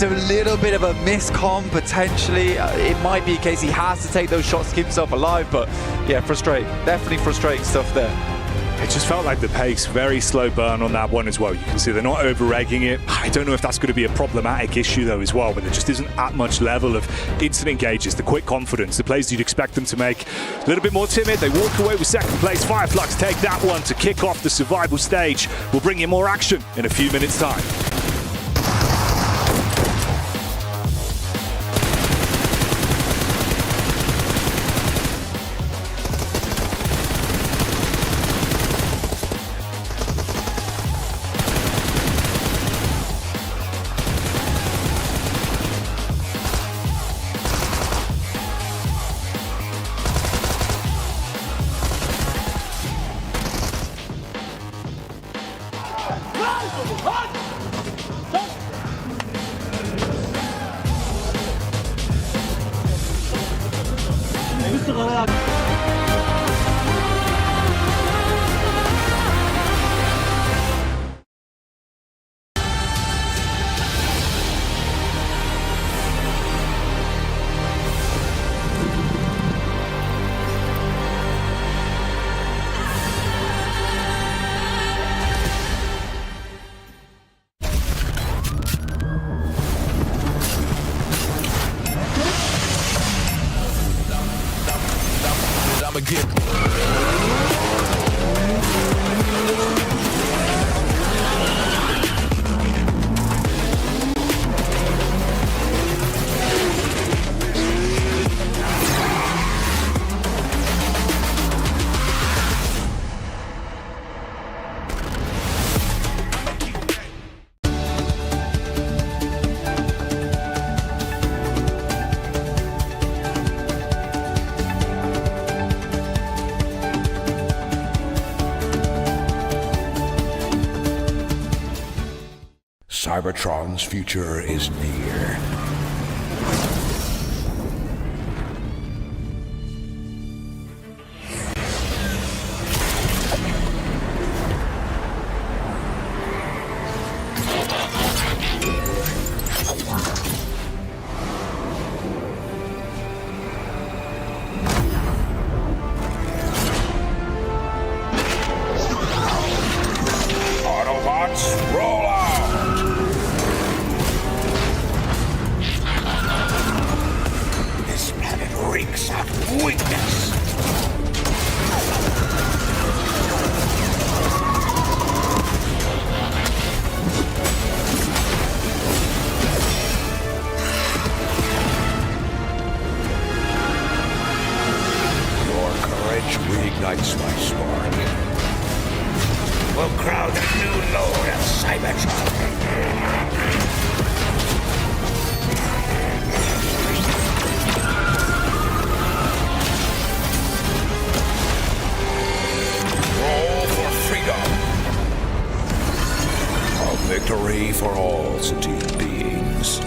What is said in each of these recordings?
It's a little bit of a miscom potentially. It might be a case he has to take those shots to keep himself alive, but yeah, definitely frustrating stuff there. It just felt like the pace, very slow burn on that one as well. You can see they're not over-egging it. I don't know if that's going to be a problematic issue though as well, but there just isn't that much level of instant engages, the quick confidence, the plays you'd expect them to make. A little bit more timid, they walk away with second place. Fireflux take that one to kick off the survival stage. We'll bring you more action in a few minutes' time. Cybertron's future is near. Autobots, roll out! This planet reeks of weakness. Your courage reignites my spark. We'll crowd a new load of Cybertron. Roll for freedom. A victory for all sentient beings.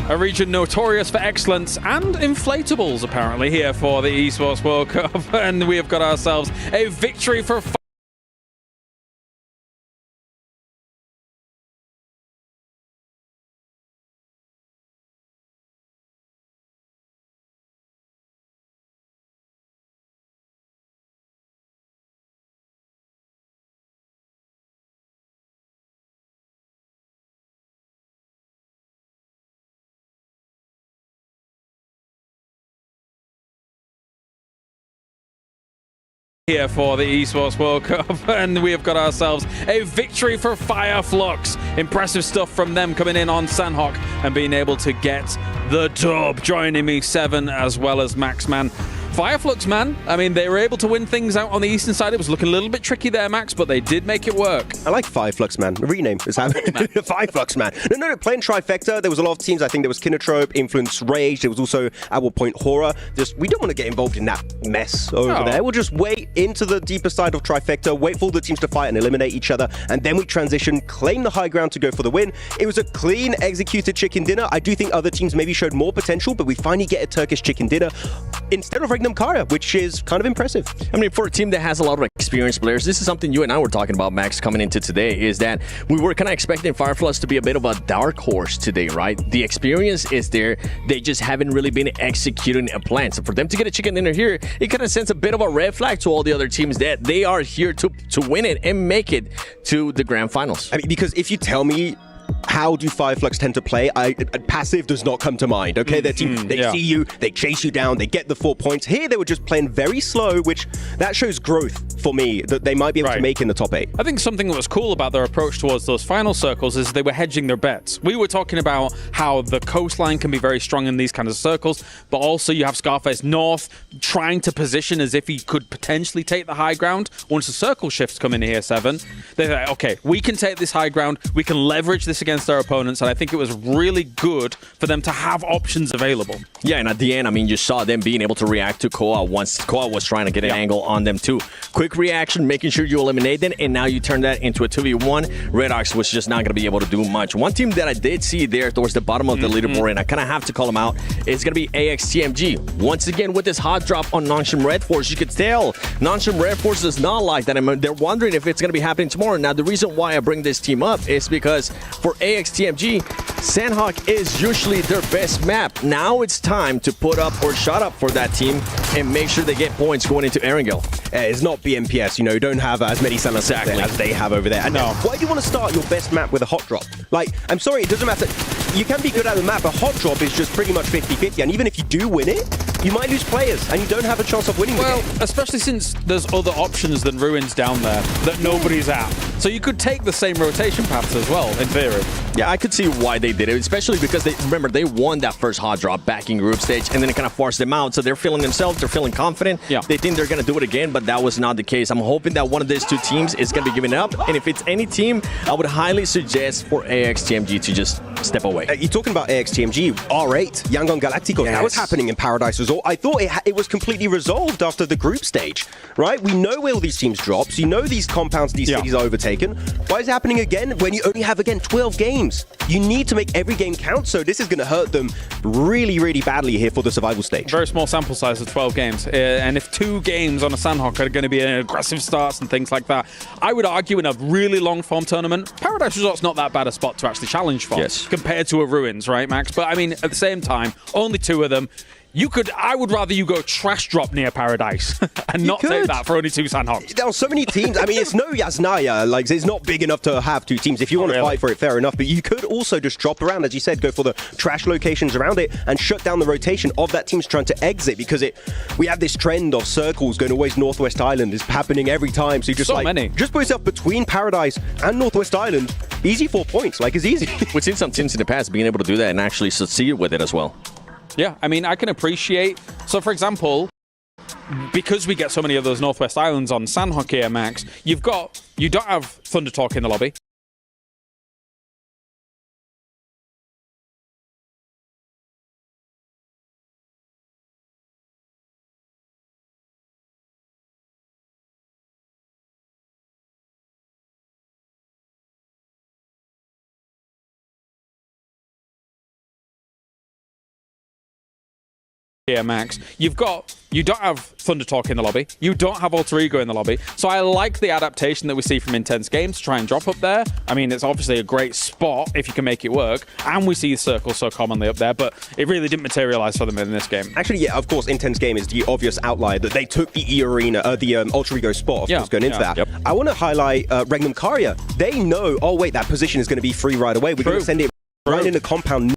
A region notorious for excellence and inflatables, apparently, here for the Esports World Cup. And we have got ourselves a victory for here for the Esports World Cup, and we have got ourselves a victory for Fireflux. Impressive stuff from them coming in on Sanhok and being able to get the dub. Joining me, Seven as well as Maxman. Fireflux, man, I mean, they were able to win things out on the eastern side. It was looking a little bit tricky there, Max, but they did make it work. I like Fireflux, man. Rename is happening. Fireflux, man. No, playing Trifecta, there was a lot of teams. I think there was Kinotrope, Influence Rage. There was also, at one point, Horror. We don't want to get involved in that mess over there. We'll just wait into the deeper side of Trifecta, wait for all the teams to fight and eliminate each other, and then we transition, claim the high ground to go for the win. It was a clean, executed chicken dinner. I do think other teams maybe showed more potential, but we finally get a Turkish chicken dinner instead of Regnum Kara, which is kind of impressive. I mean, for a team that has a lot of experienced players, this is something you and I were talking about, Max, coming into today, is that we were kind of expecting Fireflux to be a bit of a dark horse today, right? The experience is there. They just haven't really been executing a plan. So for them to get a chicken dinner here, it kind of sends a bit of a red flag to all the other teams that they are here to win it and make it to the grand finals. I mean, because if you tell me how do Fireflux tend to play, passive does not come to mind, okay? Their team, they see you, they chase you down, they get the 4 points. Here, they were just playing very slow, which that shows growth for me, that they might be able to make in the top 8. I think something that was cool about their approach towards those final circles is they were hedging their bets. We were talking about how the coastline can be very strong in these kinds of circles, but also you have Scarface North trying to position as if he could potentially take the high ground. Once the circle shifts come in here, Seven, they're like, okay, we can take this high ground, we can leverage this against our opponents, and I think it was really good for them to have options available. Yeah, and at the end, I mean, you saw them being able to react to Koa once Koa was trying to get an angle on them too. Quick reaction, making sure you eliminate them, and now you turn that into a 2v1. Red Ox was just not going to be able to do much. One team that I did see there towards the bottom of the leaderboard, and I kind of have to call them out, is going to be AXTMG. Once again, with this hot drop on Nongshim Red Force, you could tell Nongshim Red Force does not like that. I mean, they're wondering if it's going to be happening tomorrow. Now, the reason why I bring this team up is because for AXTMG, Sanhok is usually their best map. Now it's time to put up or shut up for that team and make sure they get points going into Erangel. It's not BMPS, you don't have as many Sanhok as they have over there. And why do you want to start your best map with a hot drop? Like, I'm sorry, it doesn't matter. You can be good at the map, but hot drop is just pretty much 50-50, and even if you do win it, you might lose players, and you don't have a chance of winning the game. Especially since there's other options than Ruins down there that nobody's at. So you could take the same rotation paths as well, in theory. Yeah, I could see why they did it, especially because they won that first hot drop back in group stage, and then it kind of forced them out. So they're feeling themselves, they're feeling confident. Yeah. They think they're going to do it again, but that was not the case. I'm hoping that one of these two teams is going to be giving up, and if it's any team, I would highly suggest for AXTMG to just step away. You're talking about AXTMG, R8, Yangon Galacticos. That was happening in Paradise Resort. I thought it was completely resolved after the group stage, right? We know where all these teams drop, so you know these compounds, these cities are overtaken. Why is it happening again when you only have, again, 12 games? You need to make every game count, so this is going to hurt them really, really badly here for the survival stage. Very small sample size of 12 games, and if 2 games on a Sanhok are going to be an aggressive starts and things like that, I would argue in a really long form tournament, Paradise Resort's not that bad a spot to actually challenge for compared to a Ruins, right, Max? But I mean, at the same time, only 2 of them. I would rather you go trash drop near Paradise and not take that for only 2 Sanhoks. There are so many teams. I mean, it's no Yasnaya. Like, it's not big enough to have 2 teams. If you want to fight for it, fair enough. But you could also just drop around, as you said, go for the trash locations around it and shut down the rotation of that team's trying to exit, because we have this trend of circles going always Northwest Island. It's happening every time. So you just just put yourself between Paradise and Northwest Island. Easy 4 points. Like, it's easy. We've seen some teams in the past being able to do that and actually succeed with it as well. Yeah, I mean, I can appreciate... So, for example, because we get so many of those Northwest Islands on Sanhok here, Max, you don't have Thunder Talk in the lobby. here, Max. You don't have Thunder Talk in the lobby. You don't have Alter Ego in the lobby. So I like the adaptation that we see from Intense Games to try and drop up there. I mean, it's obviously a great spot if you can make it work. And we see Circle so commonly up there, but it really didn't materialize for them in this game. Actually, yeah, of course, Intense Game is the obvious outlier that they took the E-Arena, the Alter Ego spot, of course, going into that. Yep. I want to highlight Regnum Karya. They know, oh, wait, that position is going to be free right away. We're going to send it right in the compound.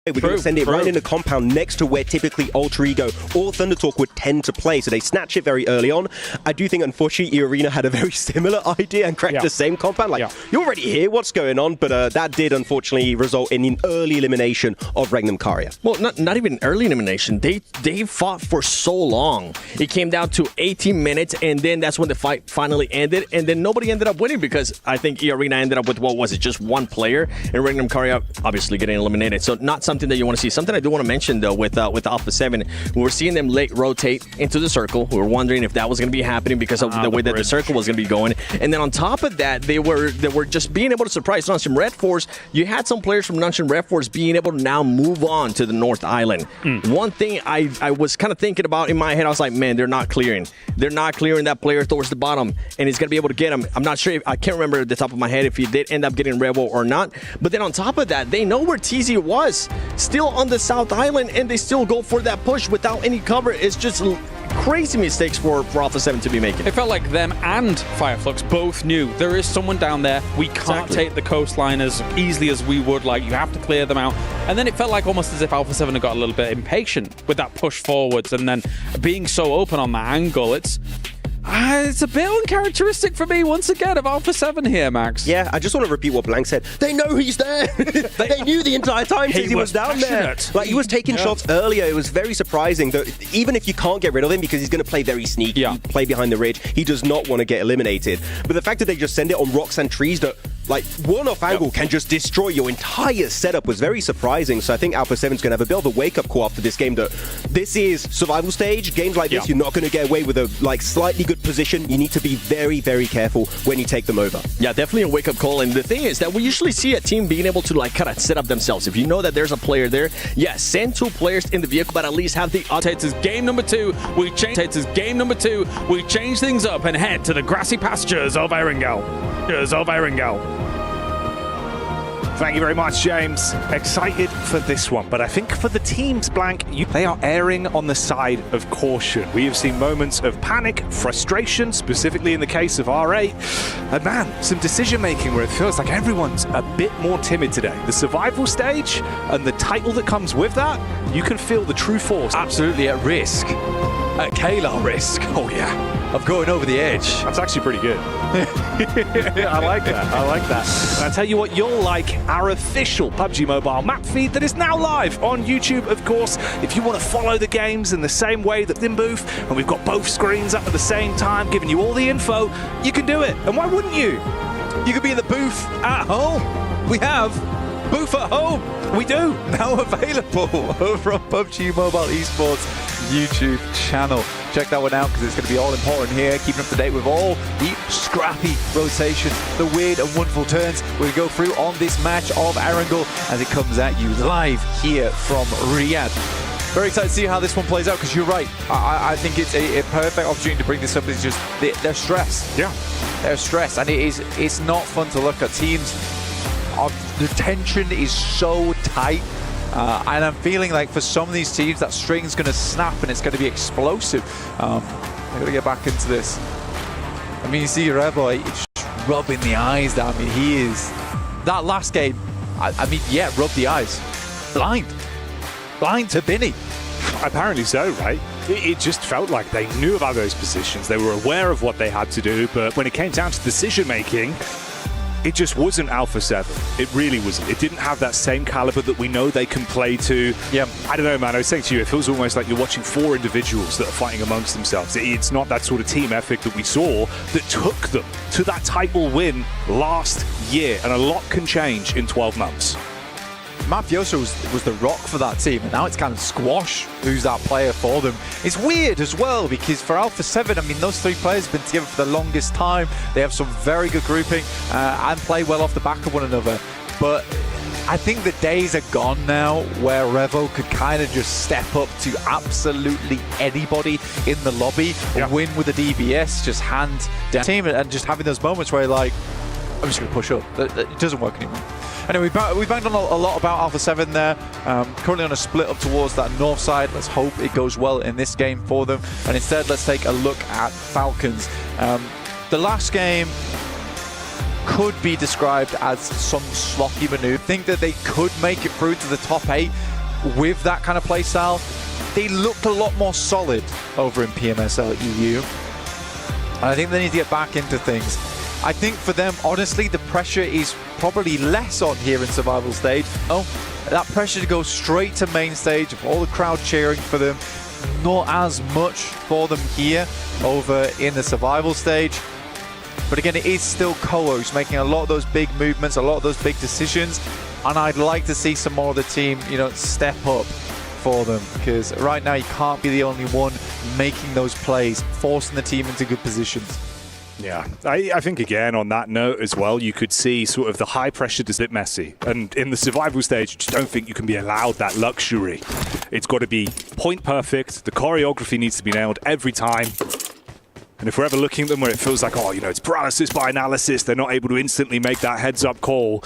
We're going to send it right in the compound next to where typically Alter Ego or Thunder Talk would tend to play. So they snatch it very early on. I do think, unfortunately, E-Arena had a very similar idea and cracked the same compound. Like, you're already here, what's going on? But that did, unfortunately, result in an early elimination of Regnum Karya. Well, not even early elimination. They fought for so long. It came down to 18 minutes, and then that's when the fight finally ended. And then nobody ended up winning because I think E-Arena ended up with, what was it, just one player? And Regnum Karya obviously getting eliminated. So not something that you want to see. Something I do want to mention, though, with Alpha 7, we were seeing them late rotate into the circle. We were wondering if that was going to be happening because of the way that the circle was going to be going. And then on top of that, they were just being able to surprise Nuncheon Red Force. You had some players from Nuncheon Red Force being able to now move on to the North Island. One thing I was kind of thinking about in my head, I was like, man, they're not clearing. They're not clearing that player towards the bottom, and he's going to be able to get him. I'm not sure. I can't remember at the top of my head if he did end up getting Rebel or not. But then on top of that, they know where TZ was. Still on the South Island, and they still go for that push without any cover. It's just crazy mistakes for Alpha 7 to be making. It felt like them and Fireflux both knew there is someone down there. We can't take the coastline as easily as we would like. You have to clear them out. And then it felt like almost as if Alpha 7 had got a little bit impatient with that push forwards and then being so open on that angle. It's a bit uncharacteristic for me once again of Alpha 7 here, Max. Yeah, I just want to repeat what Blank said. They know he's there. They knew the entire time he was down there. Like, he was taking shots earlier. It was very surprising that even if you can't get rid of him because he's going to play very sneaky, play behind the ridge, he does not want to get eliminated. But the fact that they just send it on rocks and trees that, like, one-off angle can just destroy your entire setup was very surprising. So I think Alpha 7's going to have a bit of a wake-up call after this game that this is survival stage. Games like this, you're not going to get away with a slightly good position. You need to be very, very careful when you take them over. Yeah, definitely a wake-up call. And the thing is that we usually see a team being able to kind of set up themselves. If you know that there's a player there, send two players in the vehicle, but at least have the It's game number 2. We change things up and head to the grassy pastures of Erangel. Thank you very much, James. Excited for this one, but I think for the teams, Blank, they are erring on the side of caution. We have seen moments of panic, frustration, specifically in the case of R8, and man, some decision-making where it feels like everyone's a bit more timid today. The survival stage and the title that comes with that, you can feel the true force. Absolutely at risk. At Kalar risk. Oh, yeah. Of going over the edge. That's actually pretty good. I like that. And I tell you what you'll like, our official PUBG Mobile map feed that is now live on YouTube, of course. If you want to follow the games in the same way that in booth, and we've got both screens up at the same time, giving you all the info, you can do it. And why wouldn't you? You could be in the booth at home. We have Booth at Home. We do. Now available over on PUBG Mobile Esports YouTube channel. Check that one out because it's going to be all important here, keeping up to date with all the scrappy rotation, the weird and wonderful turns we'll go through on this match of Erangel as it comes at you live here from Riyadh. Very excited to see how this one plays out because you're right. I think it's a perfect opportunity to bring this up. It's just they're stressed. Yeah, they're stressed, and it's not fun to look at. Teams, the tension is so tight. And I'm feeling like for some of these teams that string's going to snap and it's going to be explosive. They're going to get back into this. I mean, you see Rebel, it's just rubbing the eyes down. I mean, he is. That last game, I mean, yeah, rub the eyes. Blind to Binny. Apparently so, right? It just felt like they knew about those positions. They were aware of what they had to do, but when it came down to decision-making, it just wasn't Alpha 7. It really wasn't. It didn't have that same caliber that we know they can play to. Yeah. I don't know, man. I was saying to you, it feels almost like you're watching 4 individuals that are fighting amongst themselves. It's not that sort of team ethic that we saw that took them to that title win last year. And a lot can change in 12 months. Mafioso was the rock for that team, and now it's kind of Squash who's that player for them. It's weird as well because for Alpha 7, I mean, those 3 players have been together for the longest time. They have some very good grouping and play well off the back of one another. But I think the days are gone now where Revo could kind of just step up to absolutely anybody in the lobby, win with a DBS, just hand down team, and just having those moments where you're like, I'm just going to push up. It doesn't work anymore. Anyway, we banged on a lot about Alpha 7 there. Currently on a split up towards that north side. Let's hope it goes well in this game for them. And instead, let's take a look at Falcons. The last game could be described as some sloppy maneuver. I think that they could make it through to the top 8 with that kind of play style. They looked a lot more solid over in PMSL EU. And I think they need to get back into things. I think for them, honestly, the pressure is probably less on here in Survival Stage. Oh, that pressure to go straight to main stage, of all the crowd cheering for them, not as much for them here over in the Survival Stage. But again, it is still Koa who's making a lot of those big movements, a lot of those big decisions, and I'd like to see some more of the team, step up for them, because right now you can't be the only one making those plays, forcing the team into good positions. Yeah, I think again on that note as well, you could see sort of the high pressure is a bit messy. And in the survival stage, I just don't think you can be allowed that luxury. It's got to be point perfect. The choreography needs to be nailed every time. And if we're ever looking at them where it feels like, it's paralysis by analysis, they're not able to instantly make that heads-up call,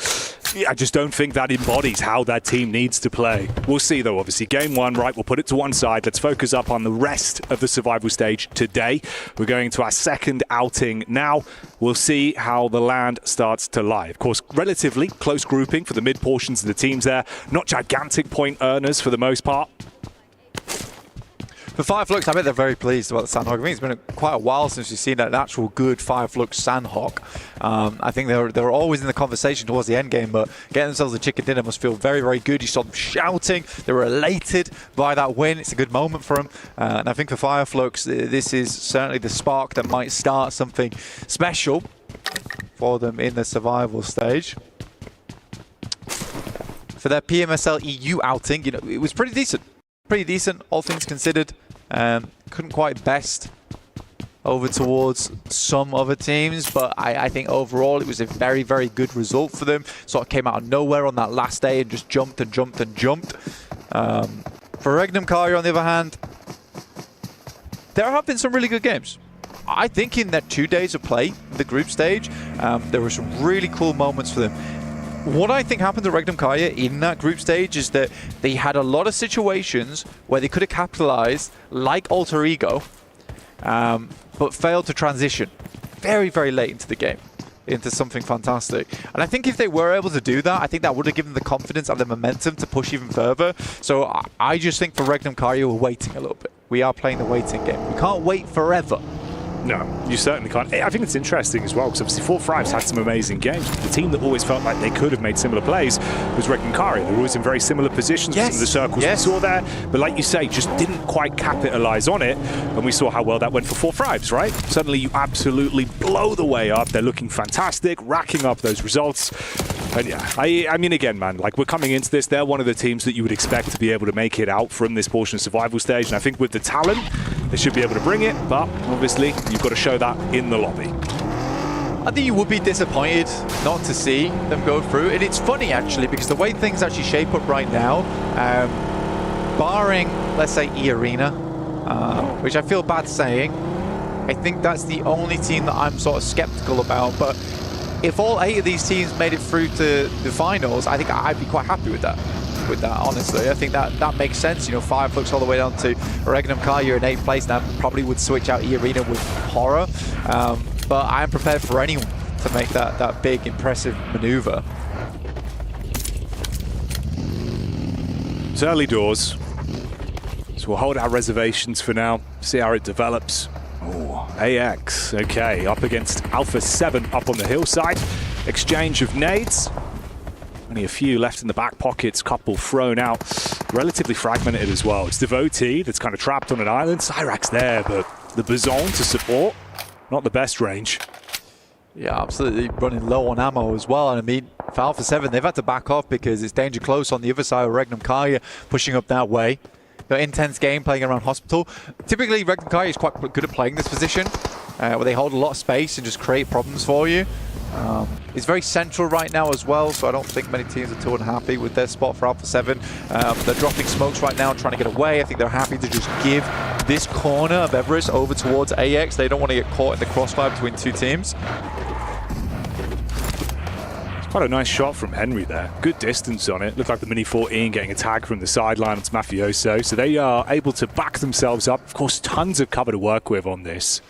I just don't think that embodies how that team needs to play. We'll see, though, obviously. Game 1, right, we'll put it to one side. Let's focus up on the rest of the survival stage today. We're going to our second outing now. We'll see how the land starts to lie. Of course, relatively close grouping for the mid portions of the teams there. Not gigantic point earners for the most part. For Fireflux, I bet they're very pleased about the Sandhawk. I think it's been quite a while since we've seen an actual good Fireflux Sandhawk. I think they were always in the conversation towards the end game, but getting themselves a chicken dinner must feel very, very good. You saw them shouting. They were elated by that win. It's a good moment for them. And I think for Fireflux, this is certainly the spark that might start something special for them in the survival stage. For their PMSL EU outing, it was pretty decent. Pretty decent, all things considered. Couldn't quite best over towards some other teams, but I think overall it was a very, very good result for them. Sort of came out of nowhere on that last day and just jumped and jumped and jumped. For Regnum Karya, on the other hand, there have been some really good games. I think in their 2 days of play, the group stage, there were some really cool moments for them. What I think happened to Regnum Karya in that group stage is that they had a lot of situations where they could have capitalized, like Alter Ego, but failed to transition very, very late into the game into something fantastic. And I think if they were able to do that, I think that would have given them the confidence and the momentum to push even further. So I just think for Regnum Karya, we're waiting a little bit. We are playing the waiting game. We can't wait forever. No, you certainly can't. I think it's interesting as well, because obviously 4Thrives had some amazing games. The team that always felt like they could have made similar plays was Regnum Karya. They were always in very similar positions in the circles we saw there. But like you say, just didn't quite capitalize on it. And we saw how well that went for 4Thrives, right? Suddenly you absolutely blow the way up. They're looking fantastic, racking up those results. And yeah, I mean, again, man, like we're coming into this, they're one of the teams that you would expect to be able to make it out from this portion of survival stage. And I think with the talent, they should be able to bring it. But obviously, you've got to show that in the lobby. I think you would be disappointed not to see them go through. And it's funny, actually, because the way things actually shape up right now, barring, let's say, E-Arena, which I feel bad saying, I think that's the only team that I'm sort of skeptical about. But if all 8 of these teams made it through to the finals, I think I'd be quite happy with that. Honestly, I think that makes sense. Fireflux all the way down to Regnum Karya in 8th place now, probably would switch out E-Arena with horror. But I am prepared for anyone to make that big, impressive maneuver. It's early doors, so we'll hold our reservations for now, see how it develops. Oh, AX, okay, up against Alpha 7 up on the hillside. Exchange of nades. Only a few left in the back pockets, couple thrown out. Relatively fragmented as well. It's Devotee that's kind of trapped on an island. Cyrax there, but the Bazon to support. Not the best range. Yeah, absolutely running low on ammo as well. And I mean, for Alpha 7, they've had to back off because it's danger close on the other side of Regnum Karya pushing up that way. Intense game playing around Hospital. Typically, Regnum Karya is quite good at playing this position, where they hold a lot of space and just create problems for you. It's very central right now as well, so I don't think many teams are too unhappy with their spot for Alpha 7. They're dropping smokes right now, trying to get away. I think they're happy to just give this corner of Everest over towards AX. They don't want to get caught in the crossfire between two teams. Quite a nice shot from Henry there. Good distance on it. Looked like the Mini 14 getting a tag from the sideline. It's Mafioso. So they are able to back themselves up. Of course, tons of cover to work with on this.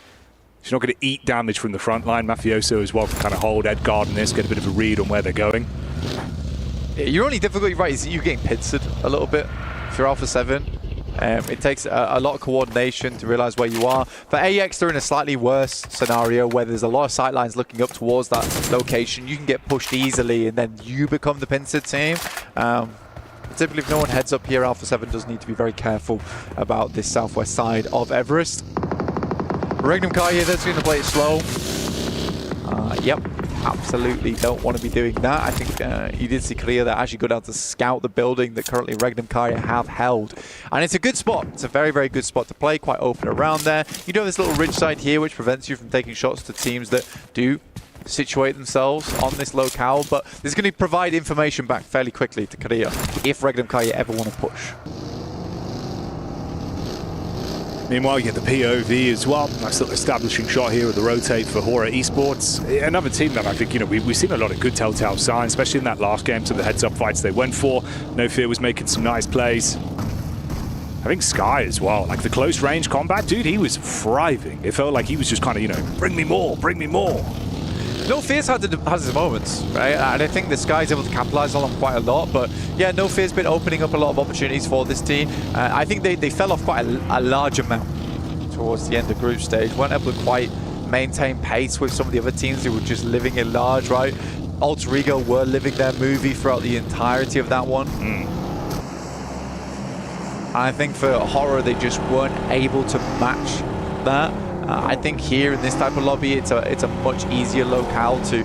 She's not going to eat damage from the front line. Mafioso as well can kind of hold Edgard in this, get a bit of a read on where they're going. Yeah, your only difficulty, right, is that you're getting pincered a little bit if you're Alpha 7. It takes a lot of coordination to realize where you are. For AX, they're in a slightly worse scenario where there's a lot of sightlines looking up towards that location. You can get pushed easily and then you become the pincered team. Typically, if no one heads up here, Alpha 7 does need to be very careful about this southwest side of Everest. Regnum Kai here, that's going to play it slow. Yep, absolutely don't want to be doing that. I think you did see Korea that actually go down to scout the building that currently Regnum Kai have held. And it's a good spot. It's a very, very good spot to play, quite open around there. You do have this little ridge side here, which prevents you from taking shots to teams that do situate themselves on this locale, but this is going to provide information back fairly quickly to Korea if Regnum Kai ever want to push. Meanwhile, you get the POV as well. Nice little establishing shot here with the rotate for Hora Esports. Another team that I think, we've seen a lot of good telltale signs, especially in that last game, some of the heads-up fights they went for. No Fear was making some nice plays. I think Sky as well, like the close range combat, dude, he was thriving. It felt like he was just kind of, bring me more, bring me more. No Fear's has his moments, right? And I think the Sky's able to capitalize on them quite a lot. But yeah, No Fear's been opening up a lot of opportunities for this team. I think they fell off quite a large amount towards the end of group stage. Weren't able to quite maintain pace with some of the other teams who were just living in large, right? Alter Ego were living their movie throughout the entirety of that one. I think for Horror, they just weren't able to match that. I think here in this type of lobby, it's a much easier locale to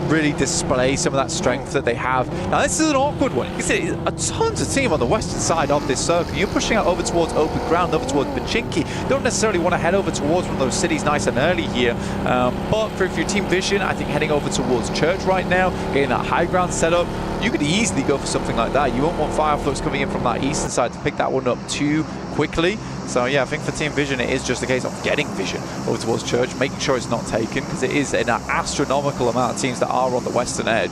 really display some of that strength that they have. Now, this is an awkward one. You can see a tons of team on the western side of this circle. You're pushing out over towards open ground, over towards Pachinki. You don't necessarily want to head over towards one of those cities nice and early here. But for your Team Vision, I think heading over towards Church right now, getting that high ground set up, you could easily go for something like that. You won't want Fireflux coming in from that eastern side to pick that one up too quickly. So yeah, I think for Team Vision, it is just a case of getting Vision over towards Church, making sure it's not taken, because it is an astronomical amount of teams that are on the western edge.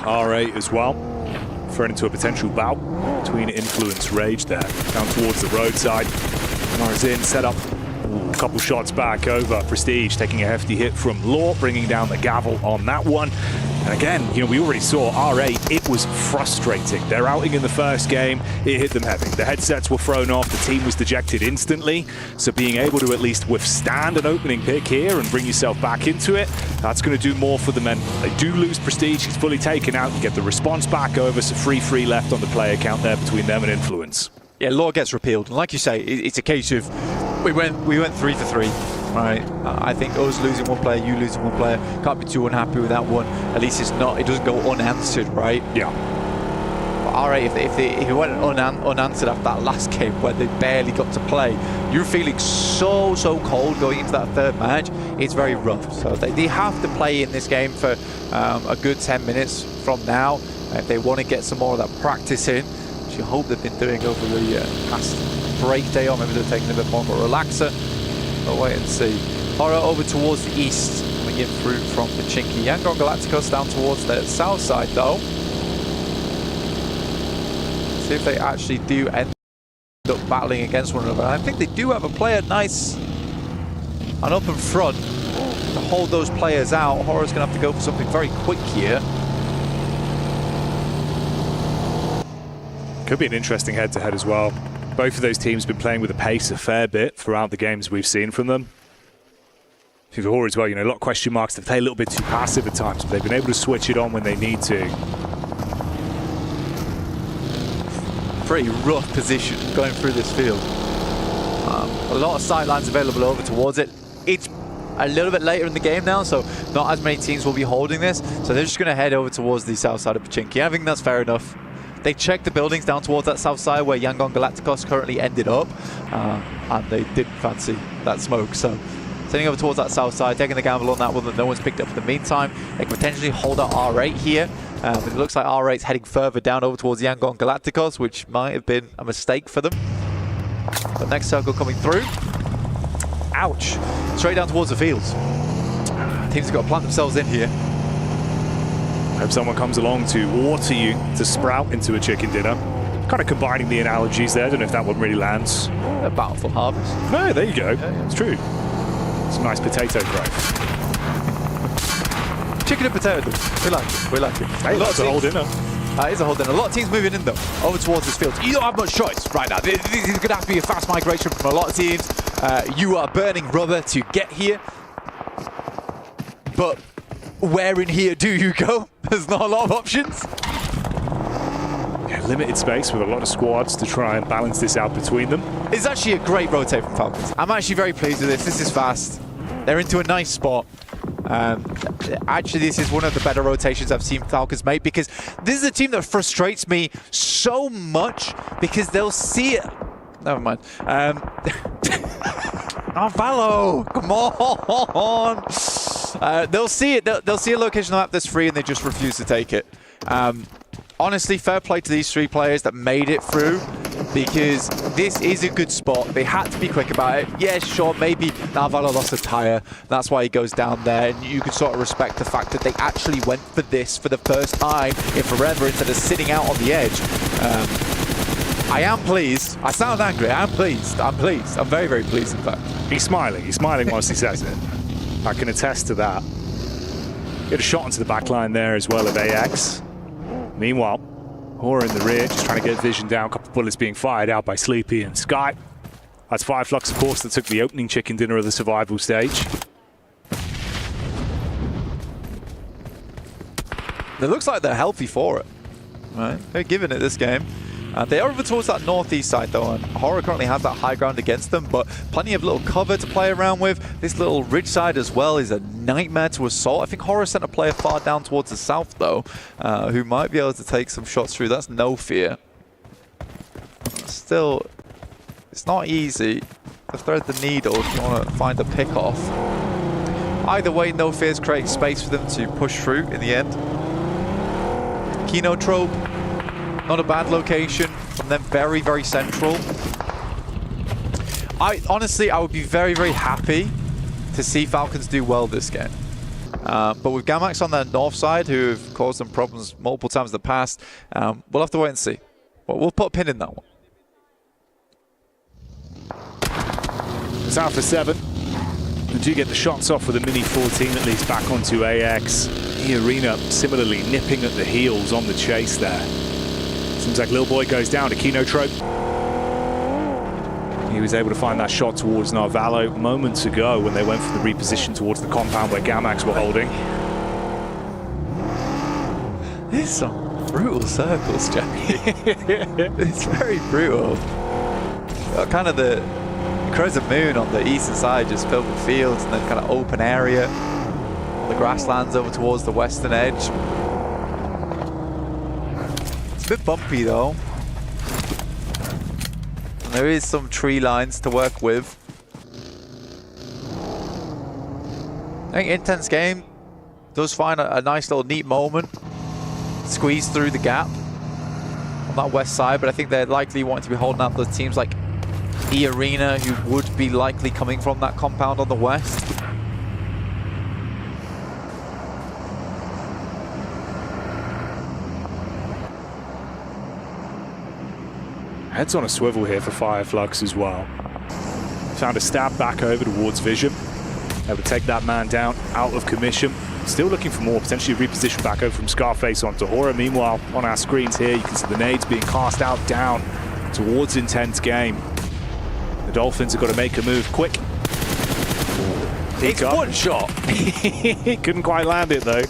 R8 as well, thrown into a potential bout between Influence Rage there, down towards the roadside. Marzin set up a couple shots back over Prestige, taking a hefty hit from Law, bringing down the gavel on that one. And again, we already saw R8, it was frustrating. Their outing in the first game, it hit them heavy. The headsets were thrown off, the team was dejected instantly. So being able to at least withstand an opening pick here and bring yourself back into it, that's going to do more for the men. They do lose Prestige, he's fully taken out, and get the response back over, so 3-3 left on the player count there between them and Influence. Yeah, Law gets repealed. And like you say, it's a case of we went 3 for 3. Right, I think us losing one player, you losing one player, can't be too unhappy with that one. At least it doesn't go unanswered, right? Yeah. But alright, if it went unanswered after that last game where they barely got to play, you're feeling so cold going into that third match. It's very rough. So they have to play in this game for a good 10 minutes from now if they want to get some more of that practice in, which you hope they've been doing over the past break day, or maybe they're taking a bit more of a relaxer. But wait and see. Horror over towards the east, coming in through from Pachinki. Yangon Galacticos down towards the south side though. See if they actually do end up battling against one another. I think they do have a player nice and up in front to hold those players out. Horror's going to have to go for something very quick here. Could be an interesting head-to-head as well. Both of those teams have been playing with a pace a fair bit throughout the games we've seen from them. I think for Hora as well, a lot of question marks. They play a little bit too passive at times, but they've been able to switch it on when they need to. Pretty rough position going through this field. A lot of sightlines available over towards it. It's a little bit later in the game now, so not as many teams will be holding this. So they're just going to head over towards the south side of Pachinki. I think that's fair enough. They checked the buildings down towards that south side where Yangon Galacticos currently ended up, and they didn't fancy that smoke. So sending over towards that south side, taking the gamble on that one that no one's picked up in the meantime. They can potentially hold out R8 here. But it looks like R8's heading further down over towards Yangon Galacticos, which might have been a mistake for them. But next circle coming through. Ouch. Straight down towards the fields. Teams have got to plant themselves in here. Hope someone comes along to water you to sprout into a chicken dinner. Kind of combining the analogies there. I don't know if that one really lands. A bountiful harvest. No, there you go. It's true. It's a nice potato growth. Chicken and potato. We like it. We like it. Hey, that's a whole dinner. That is a whole dinner. A lot of teams moving in though, over towards this field. You don't have much choice right now. This is going to have to be a fast migration from a lot of teams. You are burning rubber to get here. But where in here do you go? There's not a lot of options. Yeah, limited space with a lot of squads to try and balance this out between them. It's actually a great rotate from Falcons. I'm actually very pleased with this. This is fast. They're into a nice spot. Actually, this is one of the better rotations I've seen Falcons make, because this is a team that frustrates me so much because they'll see it. Never mind. Oh, Valo, come on. They'll see it. They'll see a location on the map that's free and they just refuse to take it. Honestly, fair play to these 3 players that made it through, because this is a good spot. They had to be quick about it. Yeah, sure, maybe Valo lost a tire. That's why he goes down there. And you can sort of respect the fact that they actually went for this for the first time in forever instead of sitting out on the edge. I am pleased. I sound angry. I am pleased. I'm pleased. I'm very, very pleased, in fact. He's smiling. He's smiling whilst he says it. I can attest to that. Get a shot into the back line there as well of AX. Meanwhile, Hora in the rear, just trying to get vision down. A couple of bullets being fired out by Sleepy and Sky. That's Fireflux, of course, that took the opening chicken dinner of the survival stage. It looks like they're healthy for it. Right? They're giving it this game. They are over towards that northeast side though, and Hora currently has that high ground against them, but plenty of little cover to play around with. This little ridge side as well is a nightmare to assault. I think Hora sent a player far down towards the south though, who might be able to take some shots through. That's No Fear. Still, it's not easy to thread the needle if you want to find a pick off. Either way, No Fear's creating space for them to push through in the end. Kinotrope. Not a bad location from them, very, very central. Honestly, I would be very, very happy to see Falcons do well this game. But with Gamax on their north side, who have caused them problems multiple times in the past, we'll have to wait and see. But we'll put a pin in that one. It's Alpha 7. They do get the shots off with a Mini 14 at least back onto AX. The Arena similarly nipping at the heels on the chase there. Seems like Lil Boy goes down to Kinotrope. He was able to find that shot towards Narvalo moments ago when they went for the reposition towards the compound where Gamax were holding. These are some brutal circles, Jackie. It's very brutal. Kind of the crescent moon on the eastern side, just filled with fields, and then kind of open area. The grasslands over towards the western edge. It's a bit bumpy though. And there is some tree lines to work with. I think Intense Game does find a nice little neat moment. Squeeze through the gap on that west side, but I think they're likely wanting to be holding out those teams like E-Arena, who would be likely coming from that compound on the west. Heads on a swivel here for Fireflux as well. Found a stab back over towards Vision. Able to take that man down, out of commission. Still looking for more, potentially reposition back over from Scarface onto Hora. Meanwhile, on our screens here, you can see the nades being cast out down towards Intense Game. The Dolphins have got to make a move quick. It's one shot. He couldn't quite land it though.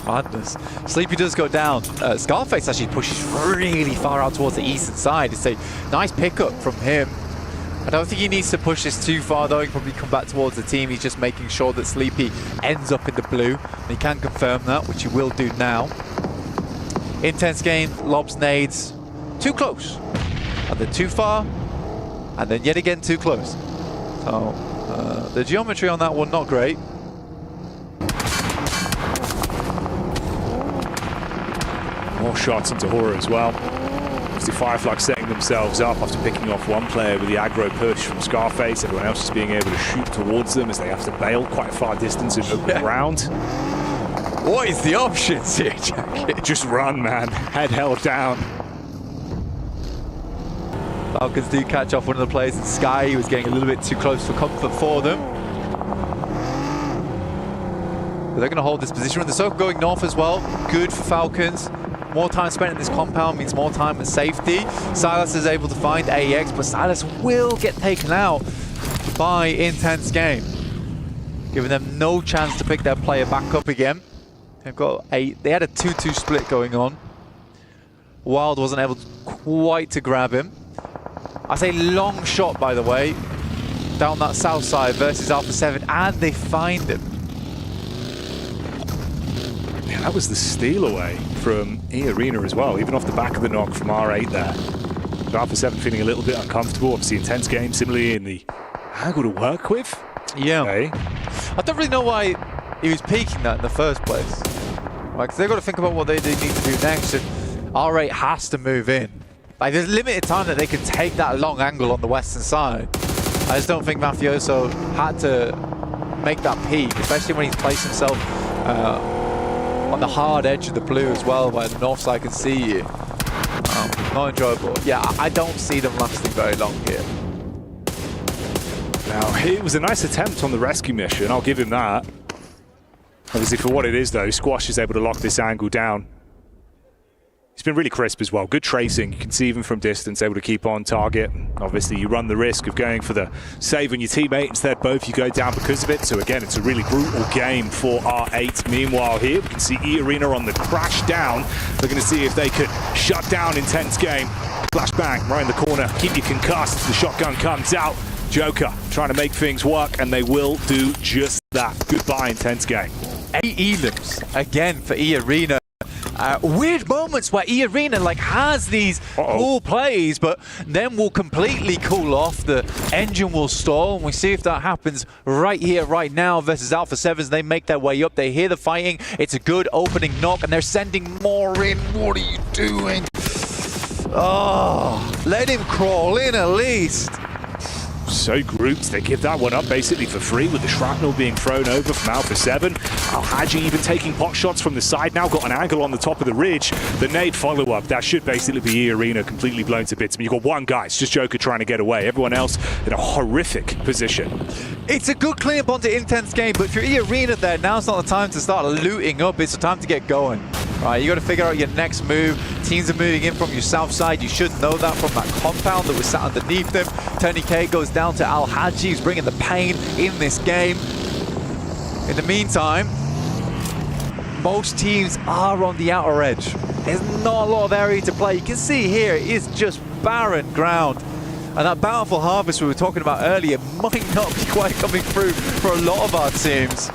Madness. Sleepy does go down. Scarface actually pushes really far out towards the eastern side. It's a nice pickup from him. I don't think he needs to push this too far though. He can probably come back towards the team. He's just making sure that Sleepy ends up in the blue. And he can confirm that, which he will do now. Intense Game lobs nades too close, and then too far, and then yet again too close. So the geometry on that one not great. More shots into Horror as well. Obviously Fireflux setting themselves up after picking off one player with the aggro push from Scarface. Everyone else just being able to shoot towards them as they have to bail quite a far distance in open ground. What is the options here, Jack? Just run, man. Head held down. Falcons do catch off one of the players in Sky. He was getting a little bit too close for comfort for them. But they're going to hold this position. And the circle going north as well. Good for Falcons. More time spent in this compound means more time at safety. Silas is able to find AEX, but Silas will get taken out by Intense Game, giving them no chance to pick their player back up again. They've got they had a 2-2 split going on. Wild wasn't able quite to grab him. I say long shot, by the way, down that south side versus Alpha 7, and they find him. Yeah, that was the steal away from E-Arena as well, even off the back of the knock from R8 there. So Alpha 7 feeling a little bit uncomfortable. Obviously Intense Game similarly in the angle to work with. Yeah. Okay. I don't really know why he was peaking that in the first place. Like, 'cause they've got to think about what they need to do next, and R8 has to move in. Like, there's limited time that they can take that long angle on the western side. I just don't think Mafioso had to make that peak, especially when he's placed himself on the hard edge of the blue as well, where the north side can see you. Not enjoyable. Yeah, I don't see them lasting very long here. Now, it was a nice attempt on the rescue mission, I'll give him that. Obviously, for what it is, though, Squash is able to lock this angle down. He's been really crisp as well. Good tracing. You can see even from distance, able to keep on target. Obviously, you run the risk of going for the save on your teammate. Instead, both you go down because of it. So again, it's a really brutal game for R8. Meanwhile, here we can see E-Arena on the crash down. They're going to see if they could shut down Intense Game. Flashbang right in the corner. Keep you concussed. The shotgun comes out. Joker trying to make things work, and they will do just that. Goodbye, Intense Game. 8 elims again for E-Arena. Weird moments where E-Arena like has these cool plays, but then will completely cool off. The engine will stall, and we see if that happens right here, right now versus Alpha 7s. They make their way up. They hear the fighting. It's a good opening knock, and they're sending more in. What are you doing? Oh, let him crawl in at least. So grouped, they give that one up basically for free with the shrapnel being thrown over from Alpha 7. Al-Haji even taking pot shots from the side now, got an angle on the top of the ridge. The nade follow-up, that should basically be E-Arena completely blown to bits. I mean, you've got one guy, it's just Joker trying to get away. Everyone else in a horrific position. It's a good clean up onto Intense Game, but if you're E-Arena there, now's not the time to start looting up. It's the time to get going. Right, you got to figure out your next move. Teams are moving in from your south side. You should know that from that compound that was sat underneath them. Tony K goes down to Al-Haji, who's bringing the pain in this game. In the meantime, most teams are on the outer edge. There's not a lot of area to play. You can see here, it is just barren ground. And that Bountiful Harvest we were talking about earlier might not be quite coming through for a lot of our teams.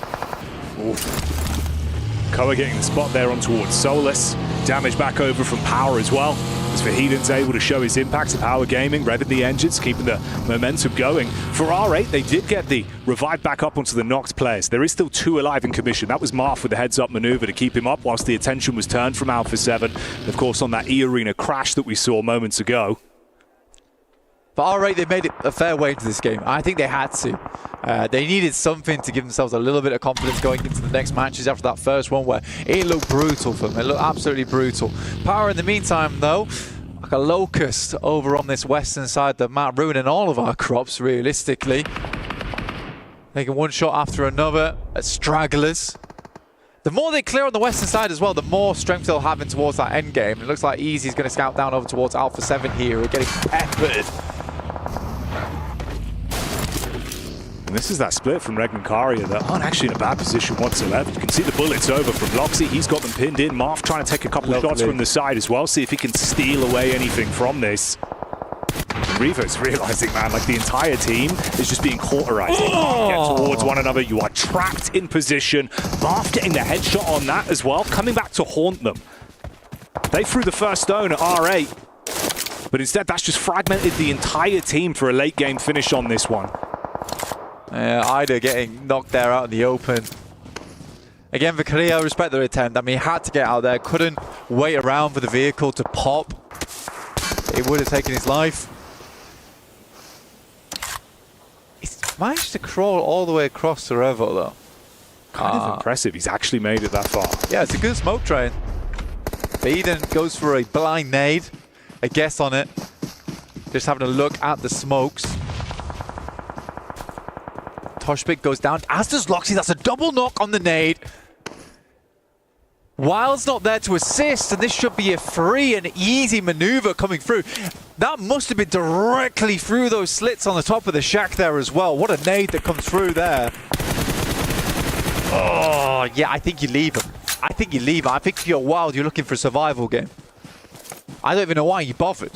Koa getting the spot there on towards Solus. Damage back over from Power as well. As Vahidin's able to show his impact to Power Gaming, revving the engines, keeping the momentum going. For R8, they did get the revive back up onto the knocked players. There is still 2 alive in commission. That was Marth with the heads-up maneuver to keep him up whilst the attention was turned from Alpha 7. And of course, on that E-Arena crash that we saw moments ago. But R8, they made it a fair way into this game. I think they had to. They needed something to give themselves a little bit of confidence going into the next matches after that first one where it looked brutal for them. It looked absolutely brutal. Power in the meantime, though, like a locust over on this western side of the map, ruining all of our crops, realistically. Taking one shot after another at stragglers. The more they clear on the western side as well, the more strength they'll have in towards that end game. It looks like Easy's going to scout down over towards Alpha 7 here. We're getting peppered. And this is that split from Regman Karia that aren't actually in a bad position whatsoever. You can see the bullets over from Loxy. He's got them pinned in. Marth trying to take a couple of shots from the side as well, see if he can steal away anything from this. Revo's realizing, man, like the entire team is just being cauterized. They can't get towards one another. You are trapped in position. Marth getting the headshot on that as well, coming back to haunt them. They threw the first stone at R8, but instead that's just fragmented the entire team for a late game finish on this one. Ida getting knocked there out in the open. Again, for Korea, I respect their attempt. I mean, he had to get out there, couldn't wait around for the vehicle to pop. It would have taken his life. He's managed to crawl all the way across the Revo, though. Kind of impressive. He's actually made it that far. Yeah, it's a good smoke train. Eden goes for a blind nade. A guess on it. Just having a look at the smokes. Toshbik goes down, as does Loxy. That's a double knock on the nade. Wild's not there to assist, and this should be a free and easy maneuver coming through. That must have been directly through those slits on the top of the shack there as well. What a nade that comes through there. Oh, yeah, I think you leave him. I think you leave him. I think if you're Wild, you're looking for a survival game. I don't even know why you bothered.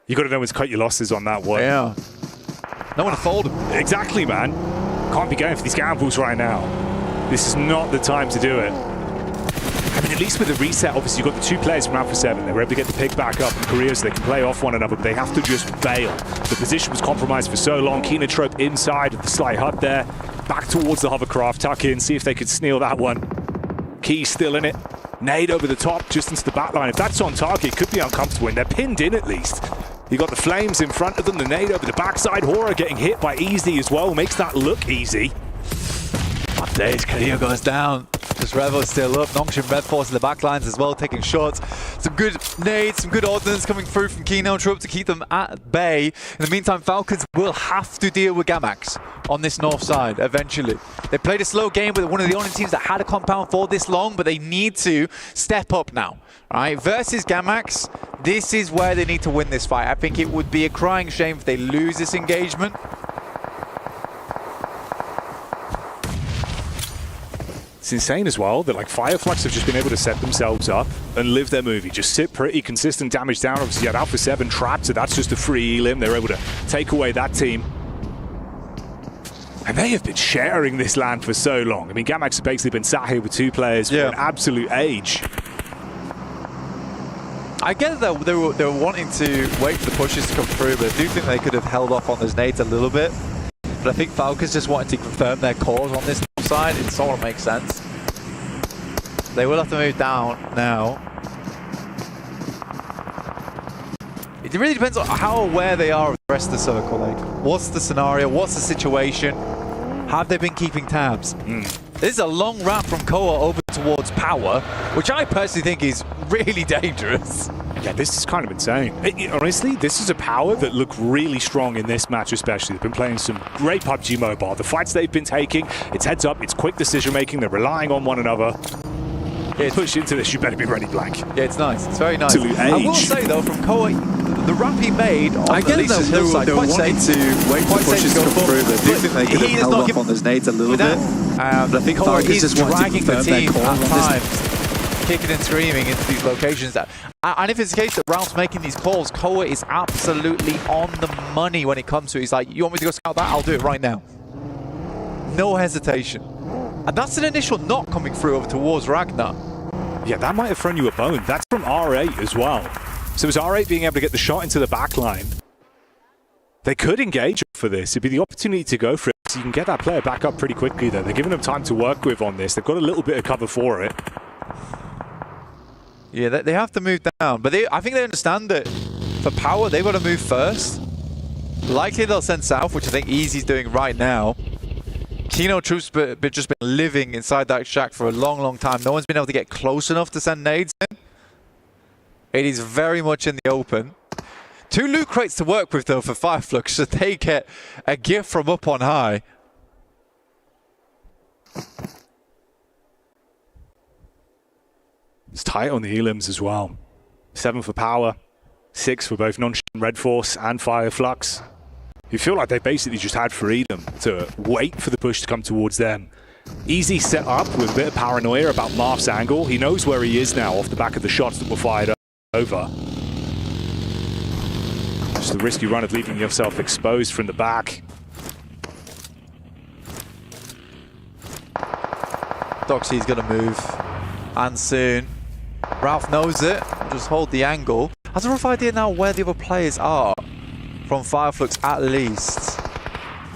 You got to know when to cut your losses on that one. Yeah. No one to fold him. Exactly, man. Can't be going for these gambles right now. This is not the time to do it. I mean, at least with the reset, obviously you've got the two players from Alpha 7. They were able to get the pick back up in Korea so they can play off one another, but they have to just bail. The position was compromised for so long. Kinotrope inside of the slight hut there. Back towards the hovercraft, tuck in, see if they could steal that one. Key still in it. Nade over the top, just into the back line. If that's on target, it could be uncomfortable, and they're pinned in at least. You got the flames in front of them, the nade over the backside. Hora getting hit by Easy as well, makes that look easy. What days? Korea goes down. Just Revo still up. Nongshim Red Force in the back lines as well, taking shots. Some good nades, some good ordnance coming through from Kinotrope to keep them at bay. In the meantime, Falcons will have to deal with Gamax on this north side eventually. They played a slow game with one of the only teams that had a compound for this long, but they need to step up now. All right, versus Gamax, this is where they need to win this fight. I think it would be a crying shame if they lose this engagement. It's insane as well that like Fireflux have just been able to set themselves up and live their movie. Just sit pretty, consistent damage down. Obviously you had Alpha 7 trapped, so that's just a free elim. They're able to take away that team. And they have been sharing this land for so long. I mean, Gamax have basically been sat here with two players for an absolute age. I get that they were wanting to wait for the pushes to come through, but I do think they could have held off on those nades a little bit. But I think Falcons just wanted to confirm their cause on this side. It sort of makes sense. They will have to move down now. It really depends on how aware they are of the rest of the circle. Like, what's the scenario? What's the situation? Have they been keeping tabs? This is a long ramp from Koa over towards Power, which I personally think is really dangerous. Yeah, this is kind of insane. Honestly, this is a Power that look really strong in this match especially. They've been playing some great PUBG Mobile. The fights they've been taking, it's heads up, it's quick decision making, they're relying on one another. Push into this, you better be ready, Blank. Yeah, it's nice. It's very nice. Absolute I will age. say though, from Koa, the ramp he made on I the get Lisa's them. Hillside, They were quite wanting safe. to wait for Quite safe pushes to go come for, through, but I do think they could have he does held not off give on those nades a little with bit. that. But I think Koa Falcons is just want to dragging the confirm their team call at on this. times, kicking and screaming into these locations. And if it's the case that Ralph's making these calls, Koa is absolutely on the money when it comes to it. He's like, you want me to go scout that? I'll do it right now. No hesitation. And that's an initial knock coming through over towards Ragnar. Yeah, that might have thrown you a bone. That's from R8 as well. So it was R8 being able to get the shot into the back line. They could engage for this. It'd be the opportunity to go for it. So you can get that player back up pretty quickly though. They're giving them time to work with on this. They've got a little bit of cover for it. Yeah, they have to move down. But I think they understand that for Power, they've got to move first. Likely they'll send south, which I think Easy's doing right now. Kinotrope's just been living inside that shack for a long, long time. No one's been able to get close enough to send nades in. It is very much in the open. 2 loot crates to work with, though, for Fireflux, so they get a gift from up on high. It's tight on the elims as well. 7 for Power, 6 for both Nongshim Red Force and Fireflux. You feel like they basically just had freedom to wait for the push to come towards them. Easy set up with a bit of paranoia about Marth's angle. He knows where he is now off the back of the shots that were fired over. Just the risky run of leaving yourself exposed from the back. Doxy's going to move, and soon. Ralph knows it. just hold the angle. Has a rough idea now where the other players are. From Fireflux at least.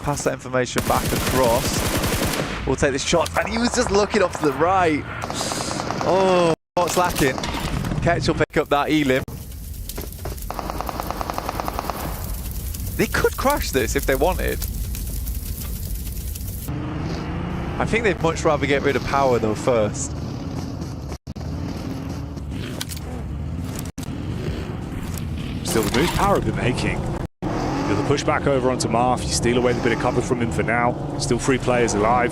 Pass that information back across. We'll take this shot. And he was just looking off to the right. Oh, what's lacking? Ketch will pick up that elim. They could crash this if they wanted. I think they'd much rather get rid of power though first. Still the move Power have been making. You're the push back over onto Marth. You steal away the bit of cover from him for now. Still 3 players alive.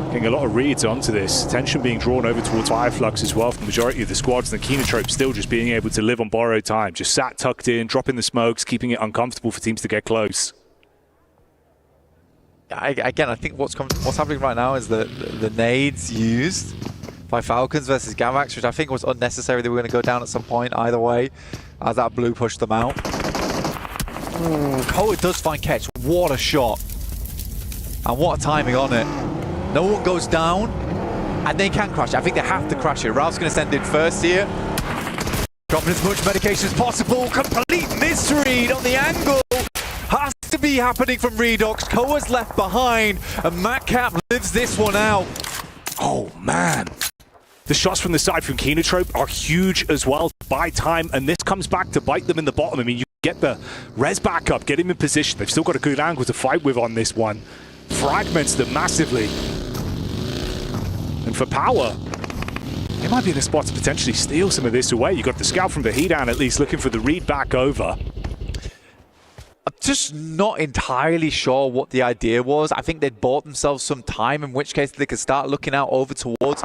Getting a lot of reads onto this. Attention being drawn over towards Fireflux as well from the majority of the squads. And the Kenotrope still just being able to live on borrowed time. Just sat tucked in, dropping the smokes, keeping it uncomfortable for teams to get close. Again, I think what's happening right now is the nades used by Falcons versus Gavax, which I think was unnecessary. They were going to go down at some point either way, as that blue pushed them out. Koa does find Ketch. What a shot. And what a timing on it. No one goes down, and they can crash it. I think they have to crash it. Ralph's going to send in first here. Dropping as much medication as possible. Complete misread on the angle. Has to be happening from Redox. Koa's left behind, and Madcap lives this one out. Oh, man. The shots from the side from Kenotrope are huge as well to buy time, and this comes back to bite them in the bottom. I mean, you get the res back up, get him in position. They've still got a good angle to fight with on this one. Fragments them massively. And for Power, they might be in a spot to potentially steal some of this away. You got the scout from Vahidan at least looking for the read back over. I'm just not entirely sure what the idea was. I think they'd bought themselves some time, in which case they could start looking out over towards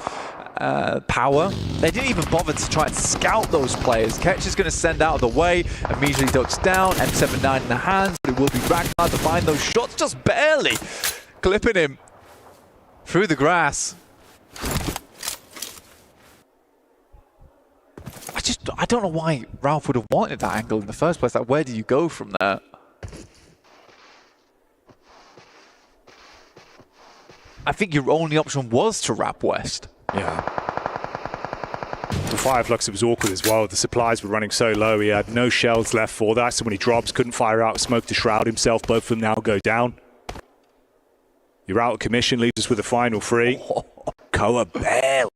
Power. They didn't even bother to try and scout those players. Ketch is going to send out of the way, immediately ducks down, M79 in the hands, but it will be Ragnar to find those shots, just barely clipping him through the grass. I don't know why Ralph would have wanted that angle in the first place. Like, where do you go from there? I think your only option was to wrap west. Yeah. For Fireflux, it was awkward as well. The supplies were running so low. He had no shells left for that. So when he drops, couldn't fire out smoke to shroud himself. Both of them now go down. You're out of commission, leaves us with a final 3. Koa barely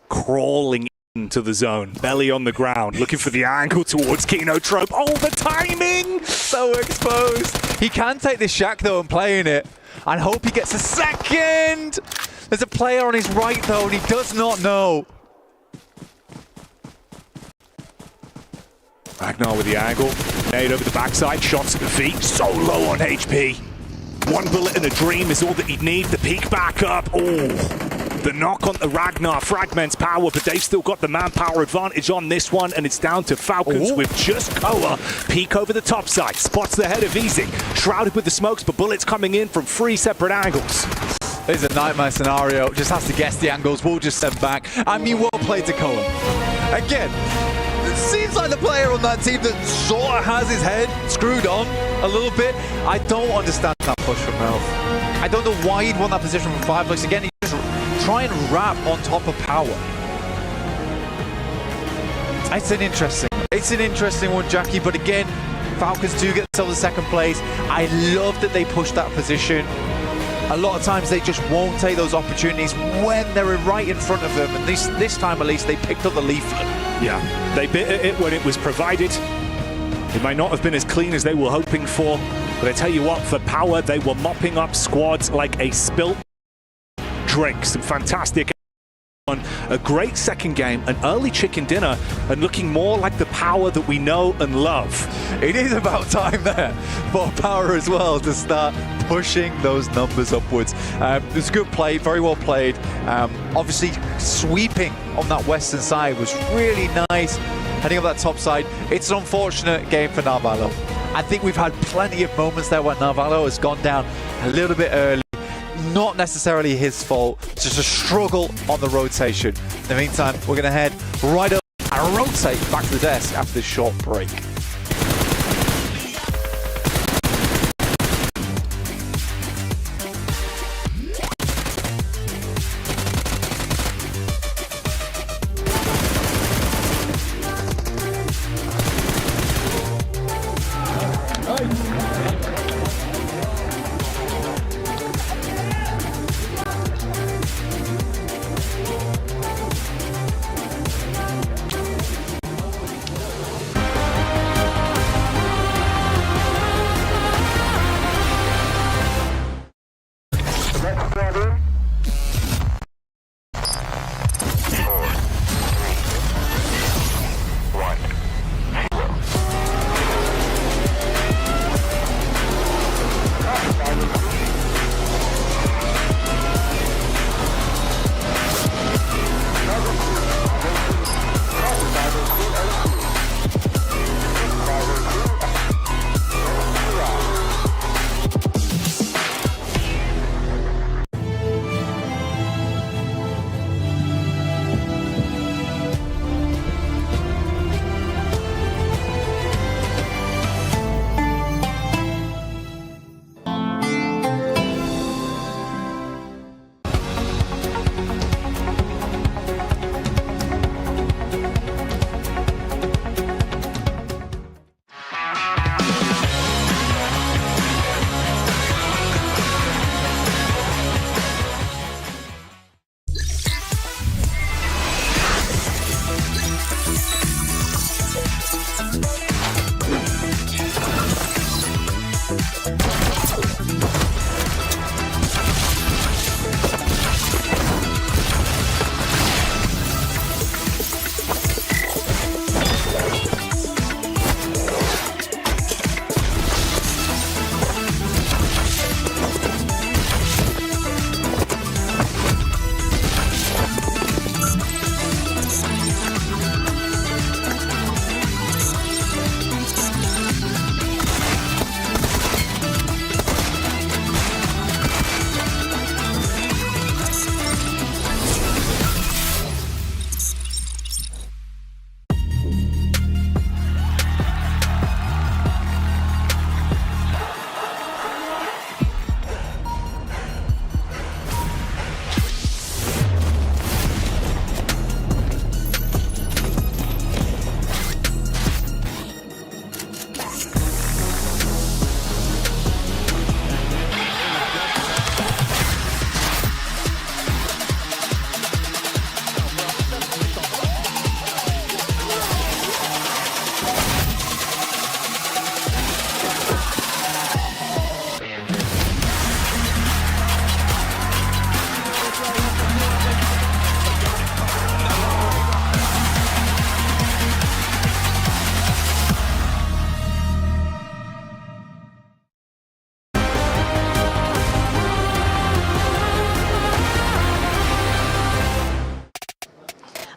crawling into the zone, belly on the ground, looking for the angle towards Kenotrope. Oh, the timing! So exposed. He can take this shack though and play in it. And hope he gets a second. There's a player on his right though, and he does not know. Ragnar with the angle, nade over the backside, shots at the feet, so low on HP. 1 bullet and a dream is all that he'd need. The peek back up. Oh, the knock on the Ragnar fragments Power, but they've still got the manpower advantage on this one, and it's down to Falcons with just Koa. Peek over the top side, spots the head of Easy, shrouded with the smokes, but bullets coming in from 3 separate angles. It's a nightmare scenario. Just has to guess the angles. We'll just send back. I mean, well played to Koa. Again, it seems like the player on that team that sort of has his head screwed on a little bit. I don't understand that push from Ralph. I don't know why he'd want that position from Fireflux. Again, he just try and wrap on top of Power. It's an interesting one, Jackie, but again, Falcons do get themselves in 2nd place. I love that they pushed that position. A lot of times they just won't take those opportunities when they're right in front of them, and this time at least they picked up the leaflet. Yeah, they bit at it when it was provided. It might not have been as clean as they were hoping for, but I tell you what, for Power, they were mopping up squads like a spilt drink. Some fantastic on a great second game, an early chicken dinner, and looking more like the Power that we know and love. It is about time there for Power as well to start pushing those numbers upwards. It was a good play, very well played. Obviously, sweeping on that western side was really nice. Heading up that top side, it's an unfortunate game for Narvalo. I think we've had plenty of moments there where Narvalo has gone down a little bit early. Not necessarily his fault, just a struggle on the rotation. In the meantime, we're going to head right up and rotate back to the desk after this short break.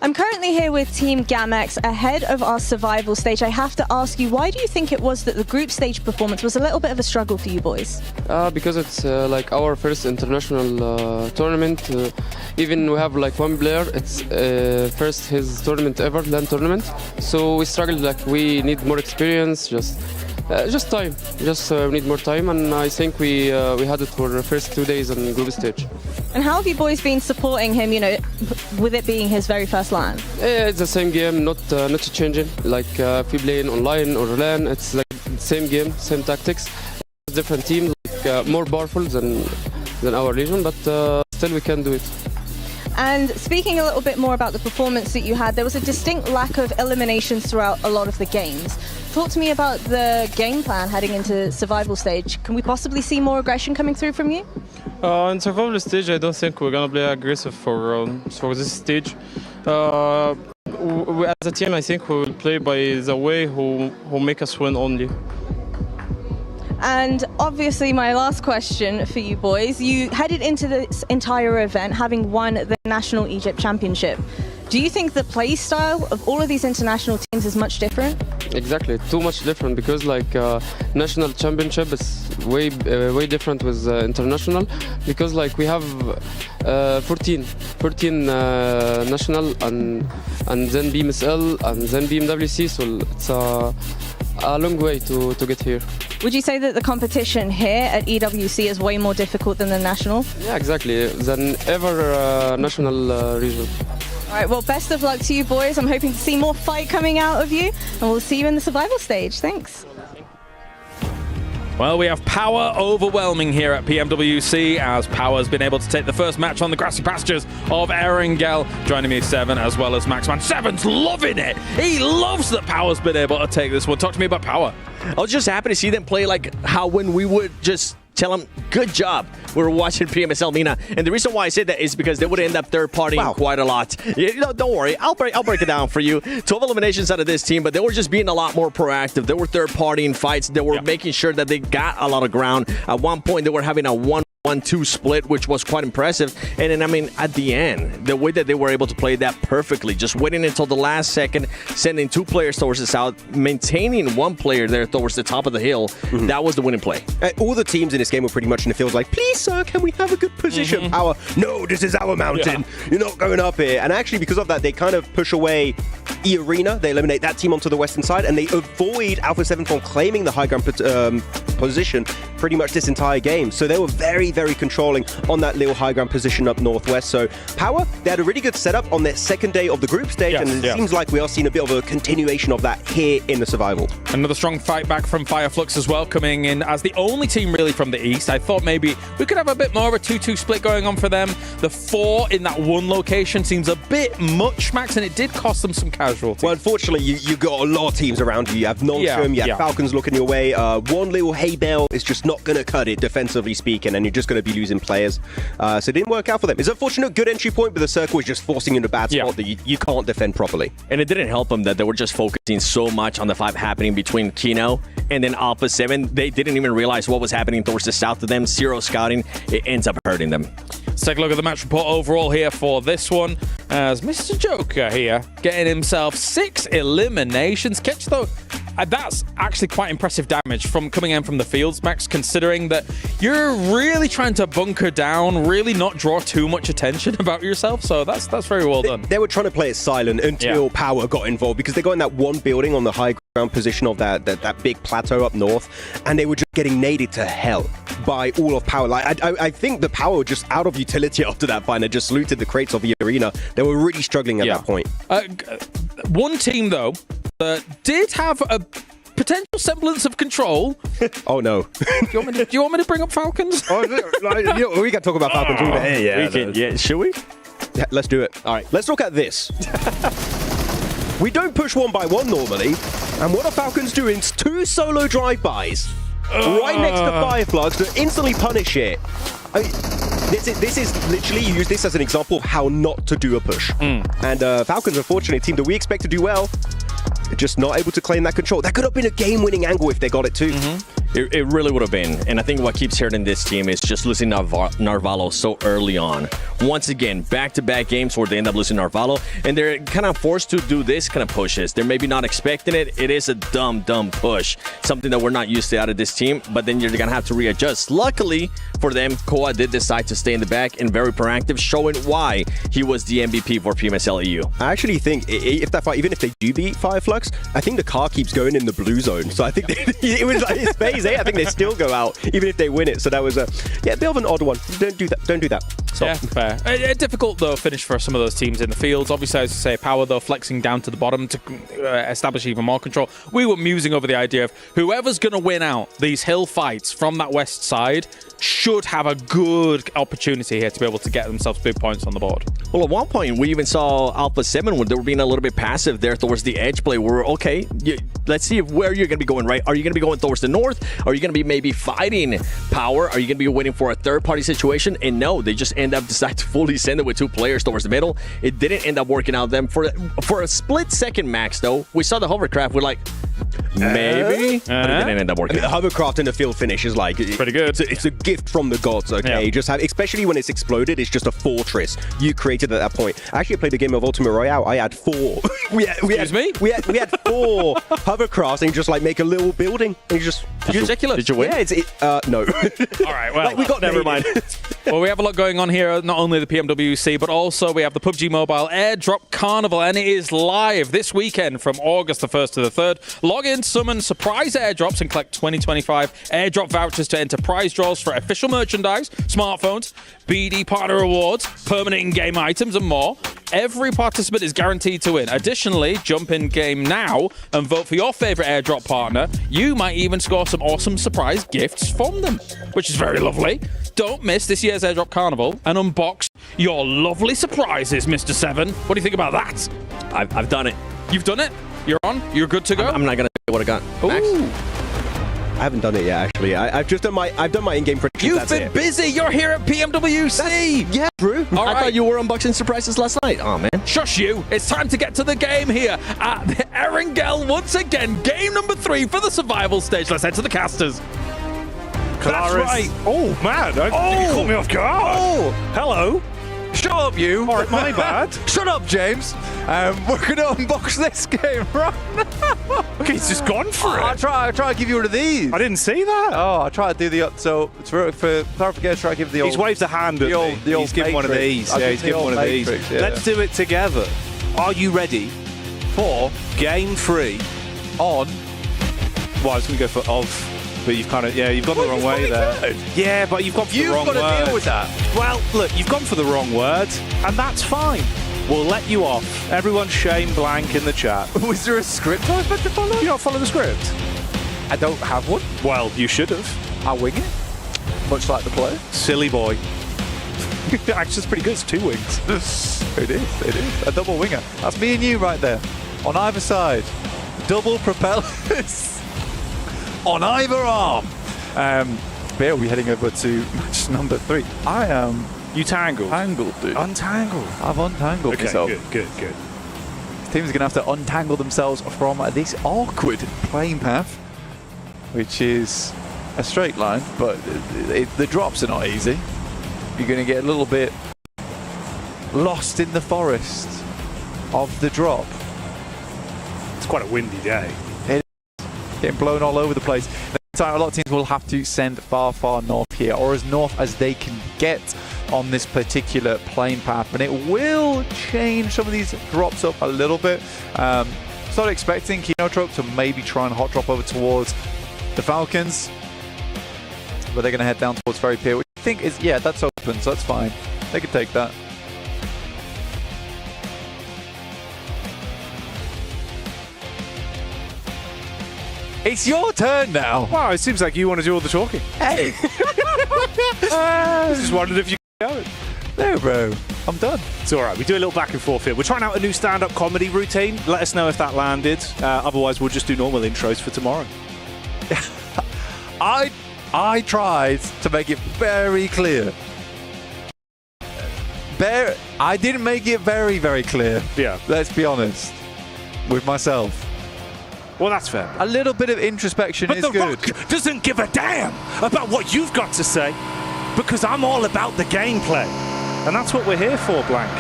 I'm currently here with Team GAMX ahead of our survival stage. I have to ask you, why do you think it was that the group stage performance was a little bit of a struggle for you boys? Because it's like our first international tournament. Even we have like one player, it's first his tournament ever, LAN tournament. So we struggled, like we need more experience, just time. We need more time, and I think we had it for the first 2 days on group stage. And how have you boys been supporting him, you know, with it being his very first LAN? It's the same game, not changing. Like if we play online or LAN, it's like the same game, same tactics. Different teams, like, more powerful than our Legion, but still we can do it. And speaking a little bit more about the performance that you had, there was a distinct lack of eliminations throughout a lot of the games. Talk to me about the game plan heading into survival stage. Can we possibly see more aggression coming through from you? In survival stage, I don't think we're gonna play aggressive for this stage. As a team, I think we will play by the way who make us win only. And obviously my last question for you boys, you headed into this entire event having won the National Egypt Championship. Do you think the play style of all of these international teams is much different? Exactly, too much different, because like national championship is way different with international, because like we have 14 national and then BMSL and then BMWC, so it's a long way to get here. Would you say that the competition here at EWC is way more difficult than the national? Yeah, exactly, than ever national region. All right, well, best of luck to you boys. I'm hoping to see more fight coming out of you, and we'll see you in the survival stage. Thanks. Well, we have Power overwhelming here at PMWC, as Power's been able to take the first match on the grassy pastures of Erangel. Joining me, Seven, as well as Maxman. Seven's loving it. He loves that Power's been able to take this one. Talk to me about Power. I was just happy to see them play like how when we would just tell them, good job, we were watching PMSL MENA. And the reason why I said that is because they would end up third-partying quite a lot. You know, don't worry, I'll break it down for you. 12 eliminations out of this team, but they were just being a lot more proactive. They were third-partying fights. They were making sure that they got a lot of ground. At one point, they were having a 1-1-2 split, which was quite impressive. And then, I mean, at the end, the way that they were able to play that perfectly, just waiting until the last second, sending 2 players towards the south, maintaining 1 player there towards the top of the hill, that was the winning play. All the teams in this game were pretty much in the field like, please, sir, can we have a good position? Power, no, this is our mountain. You're not going up here. And actually, because of that, they kind of push away E-Arena. They eliminate that team onto the western side, and they avoid Alpha 7 from claiming the high ground position pretty much this entire game. So they were very, very controlling on that little high ground position up northwest. So Power, they had a really good setup on their second day of the group stage, and it seems like we are seeing a bit of a continuation of that here in the survival. Another strong fight back from Fireflux as well, coming in as the only team really from the east. I thought maybe we could have a bit more of a 2-2 split going on for them. The 4 in that one location seems a bit much, Max, and it did cost them some casualties. Well, unfortunately, you got a lot of teams around you. You have Nongshim, you have Falcons looking your way. One little hay bale is just not going to cut it, defensively speaking, and you're just going to be losing players. So it didn't work out for them. It's unfortunate, good entry point, but the circle is just forcing you in a bad spot that you can't defend properly. And it didn't help them that they were just focusing so much on the fight happening between Kino and then Alpha 7. They didn't even realize what was happening towards the south of them. Zero scouting. It ends up hurting them. Let's take a look at the match report overall here for this one, as Mr. Joker here getting himself 6 eliminations. Catch though, that's actually quite impressive damage from coming in from the fields, Max, considering that you're really trying to bunker down, really not draw too much attention about yourself. So that's very well done. They were trying to play it silent until Power got involved, because they got in that one building on the high ground position of that big plateau up north, and they were just getting naded to hell by all of Power. Like I think the Power were just out of utility after that fight, and just looted the crates of the arena. They were really struggling at that point. One team though that did have a potential semblance of control. Oh no! Do you want me to bring up Falcons? We can talk about Falcons all day. Yeah, should we? Yeah, let's do it. All right. Let's look at this. We don't push 1 by 1 normally, and what are Falcons doing? 2 solo drive-bys right next to Fireflux to instantly punish it. This is literally, you use this as an example of how not to do a push. And Falcons, unfortunately, a team that we expect to do well, just not able to claim that control. That could have been a game-winning angle if they got it too. It really would have been. And I think what keeps hurting this team is just losing Narvalo so early on. Once again, back-to-back games where they end up losing Narvalo, and they're kind of forced to do this kind of pushes. They're maybe not expecting it. It is a dumb push. Something that we're not used to out of this team, but then you're going to have to readjust. Luckily for them, Koa did decide to stay in the back and very proactive, showing why he was the MVP for PMSL EU. I actually think if that fight, even if they do beat Fireflux, I think the car keeps going in the blue zone. So I think it was like it's phase 8. I think they still go out even if they win it. So that was a bit of an odd one. Don't do that. Don't do that. So. Yeah, fair. A difficult though finish for some of those teams in the fields. Obviously, as I say, Power though flexing down to the bottom to establish even more control. We were musing over the idea of whoever's going to win out these hill fights from that west side should have a good opportunity here to be able to get themselves big points on the board. Well, at one point, we even saw Alpha 7 when they were being a little bit passive there towards the edge play. We're okay, let's see where you're going to be going, right? Are you going to be going towards the north? Are you going to be maybe fighting Power? Are you going to be waiting for a third-party situation? And no, they just end up deciding to fully send it with 2 players towards the middle. It didn't end up working out them. For a split second, Max, though, we saw the hovercraft. We're like, maybe? But it didn't end up working. The hovercraft in the field finish is like pretty good. It's a gift from the gods. Okay, Yeah. just have, especially when it's exploded, it's just a fortress you created at that point. I actually played a game of Ultimate Royale. I had 4. we had 4 hovercrafts, and you just like make a little building, and you just Ridiculous. Did you win? Yeah, no. All right, well, Like, we got never mind. Well, we have a lot going on here, not only the PMWC, but also we have the PUBG Mobile Airdrop Carnival, and it is live this weekend from August the 1st to the 3rd. Log in, summon surprise airdrops, and collect 2025 airdrop vouchers to enter prize draws for official merchandise, smartphones, BD partner awards, permanent in-game items, and more. Every participant is guaranteed to win. Additionally, jump in game now and vote for your favorite airdrop partner. You might even score some awesome surprise gifts from them, which is very lovely. Don't miss this year's Airdrop Carnival and unbox your lovely surprises, Mr. 7. What do you think about that? I've done it. You've done it? You're on? You're good to go? I'm not going to say what I got. Max? Ooh. I haven't done it yet. Actually, I've done my in-game predictions. You've that's been it. busy. You're here at PMWC. Yeah, bro. All I right. thought you were unboxing surprises last night. Oh, man. Shush you. It's time to get to the game here at the Erangel once again. Game number 3 for the survival stage. Let's head to the casters. That's right. Oh, man. You caught me off guard. Oh, Hello. shut up, you. All right, my bad. Shut up, James. We're going to unbox this game right now. Okay, he's just gone for I'll it. try to give you one of these. I didn't see that. Oh, I try to do the so for clarification. Try to give the old. He's waved a hand at the old, me. the old He's given one of Matrix. these. I'll Yeah, give he's the given old one of these. Matrix, yeah. Let's do it together. Are you ready for game 3 on... Well, I was going to go for of, but you've kind of... Yeah, you've gone the wrong way there. Yeah, but you've gone for the wrong word. You've got to deal with that. Well, look, you've gone for the wrong word, and that's fine. We'll let you off. Everyone shame blank in the chat. Was there a script I was meant to follow? You don't follow the script? I don't have one. Well, you should have. I'll wing it, much like the play. Silly boy. Action's pretty good. It's 2 wings. It is. A double winger. That's me and you right there. On either side. Double propellers. On either arm. But yeah, we'll be heading over to match number 3. I am You tangled. tangled, dude. Untangled. I've untangled Okay, myself. good. This team's going to have to untangle themselves from this awkward plane path, which is a straight line, but the drops are not easy. You're going to get a little bit lost in the forest of the drop. It's quite a windy day. Getting blown all over the place. Next time, a lot of teams will have to send far north here, or as north as they can get on this particular plane path, and it will change some of these drops up a little bit. Started expecting Kinotrope to maybe try and hot drop over towards the Falcons, but they're going to head down towards Ferry Pier, which I think is, yeah, that's open, so that's fine. They can take that. It's your turn now. Wow, it seems like you want to do all the talking. Hey. Just wondered if you could go. No, bro. I'm done. It's all right. We do a little back and forth here. We're trying out a new stand-up comedy routine. Let us know if that landed. Otherwise, we'll just do normal intros for tomorrow. I tried to make it very clear. I didn't make it very, very clear. Yeah. Let's be honest with myself. Well, that's fair. A little bit of introspection But is The good. Rock doesn't give a damn about what you've got to say, because I'm all about the gameplay. And that's what we're here for, Blank.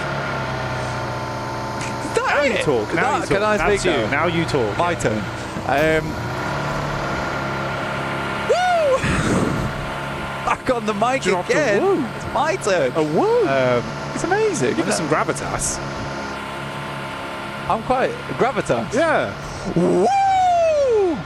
Now you talk. Now you talk. Can I That's speak you. now? Now you talk. My turn. Woo! Back on the mic Dropped a again. woo. It's my turn. A woo. It's amazing. Give us some gravitas. I'm quite gravitas. Yeah. Woo!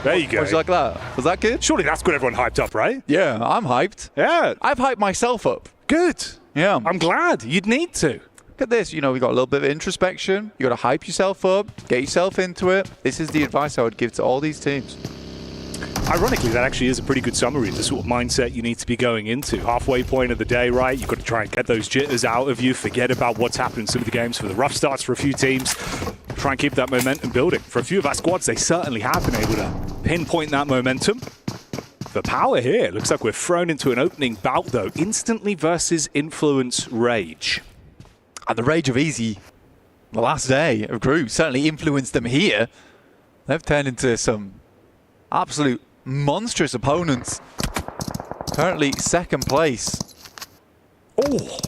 There you go. Was you like that? Was that good? Surely that's got everyone hyped up, right? Yeah, I'm hyped. Yeah. I've hyped myself up. Good. Yeah. I'm glad. You'd need to. Look at this. You know, we got a little bit of introspection. You got to hype yourself up, get yourself into it. This is the advice I would give to all these teams. Ironically, that actually is a pretty good summary of the sort of mindset you need to be going into. Halfway point of the day, right? You've got to try and get those jitters out of you, forget about what's happened in some of the games, for the rough starts for a few teams. Try and keep that momentum building. For a few of our squads, they certainly have been able to pinpoint that momentum. The power here, looks like we're thrown into an opening bout, though. Instantly versus Influence Rage. And the rage of Easy, the last day of group, certainly influenced them here. They've turned into some absolute monstrous opponents. Currently second place. Oh,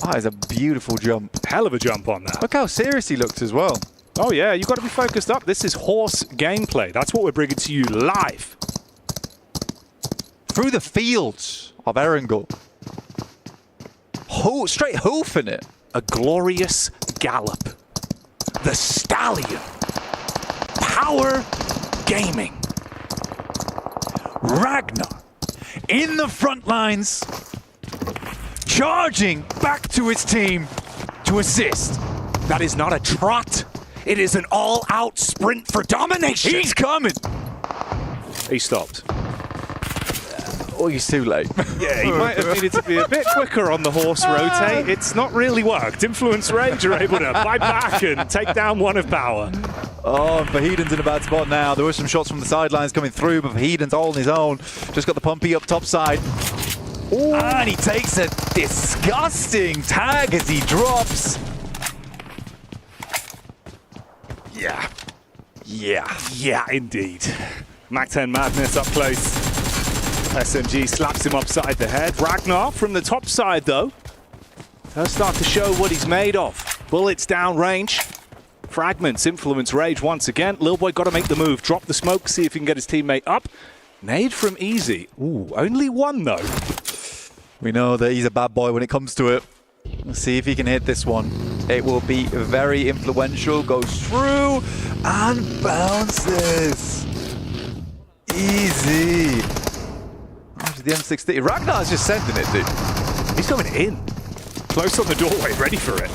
that is a beautiful jump. Hell of a jump on that. Look how serious he looked as well. Oh yeah, you've got to be focused up. This is horse gameplay. That's what we're bringing to you live. Through the fields of Erangel. Straight hoofing it. A glorious gallop. The Stallion. Power Gaming. Ragnar in the front lines, charging back to his team to assist. That is not a trot. It is an all-out sprint for domination. He's coming. He stopped. Oh, he's too late. Yeah, he might have needed to be a bit quicker on the horse rotate. It's not really worked. Influence Rage are able to fight back and take down one of Power. Oh, and Vahedon's in a bad spot now. There were some shots from the sidelines coming through, but Vahedon's all on his own. Just got the Pumpy up top side. Ooh. And he takes a disgusting tag as he drops. Yeah. Yeah, indeed. Mac-10 Madness up close. SMG slaps him upside the head. Ragnar from the top side, though, does start to show what he's made of. Bullets down range. Fragments, Influence Rage once again. Lil Boy got to make the move. Drop the smoke, see if he can get his teammate up. Nade from Easy. Ooh, only one, though. We know that he's a bad boy when it comes to it. Let's see if he can hit this one. It will be very influential. Goes through and bounces. Easy. After the M16. Ragnar's just sending it, dude. He's going in. Close on the doorway, ready for it.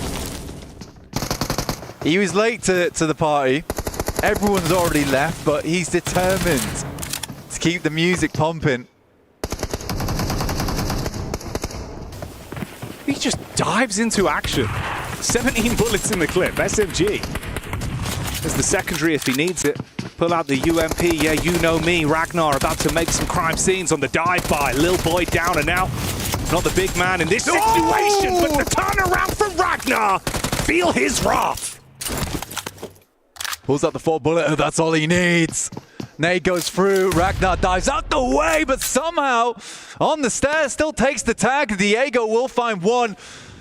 He was late to the party. Everyone's already left, but he's determined to keep the music pumping. He just dives into action. 17 bullets in the clip. SMG. There's the secondary if he needs it. Pull out the UMP. Yeah, you know me. Ragnar about to make some crime scenes on the dive by. Lil Boy down and out. Not the big man in this situation, but the turnaround from Ragnar. Feel his wrath. Pulls out the 4-bullet. That's all he needs. Nade goes through. Ragnar dives out the way, but somehow on the stairs still takes the tag. Diego will find one.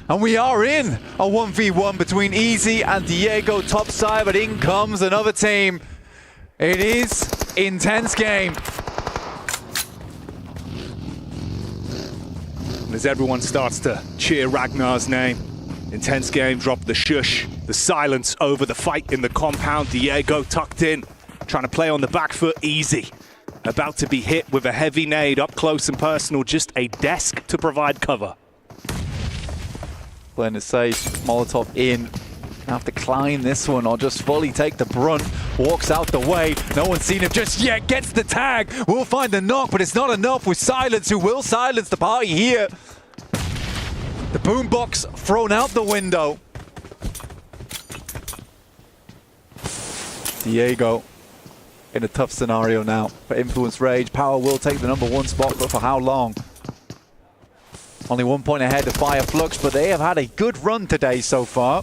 And we are in a 1v1 between Easy and Diego topside, but in comes another team. It is intense game. As everyone starts to cheer Ragnar's name. Intense game, drop the shush, the silence over the fight in the compound. Diego tucked in, trying to play on the back foot. Easy. About to be hit with a heavy nade up close and personal, just a desk to provide cover. Playing it safe, Molotov in. Have to climb this one or just fully take the brunt. Walks out the way. No one's seen him just yet. Gets the tag. We'll find the knock, but it's not enough with Silence, who will silence the party here. The boombox thrown out the window. Diego in a tough scenario now for Influence Rage. Power will take the #1 spot, but for how long? Only 1 point ahead of Fire Flux, but they have had a good run today so far.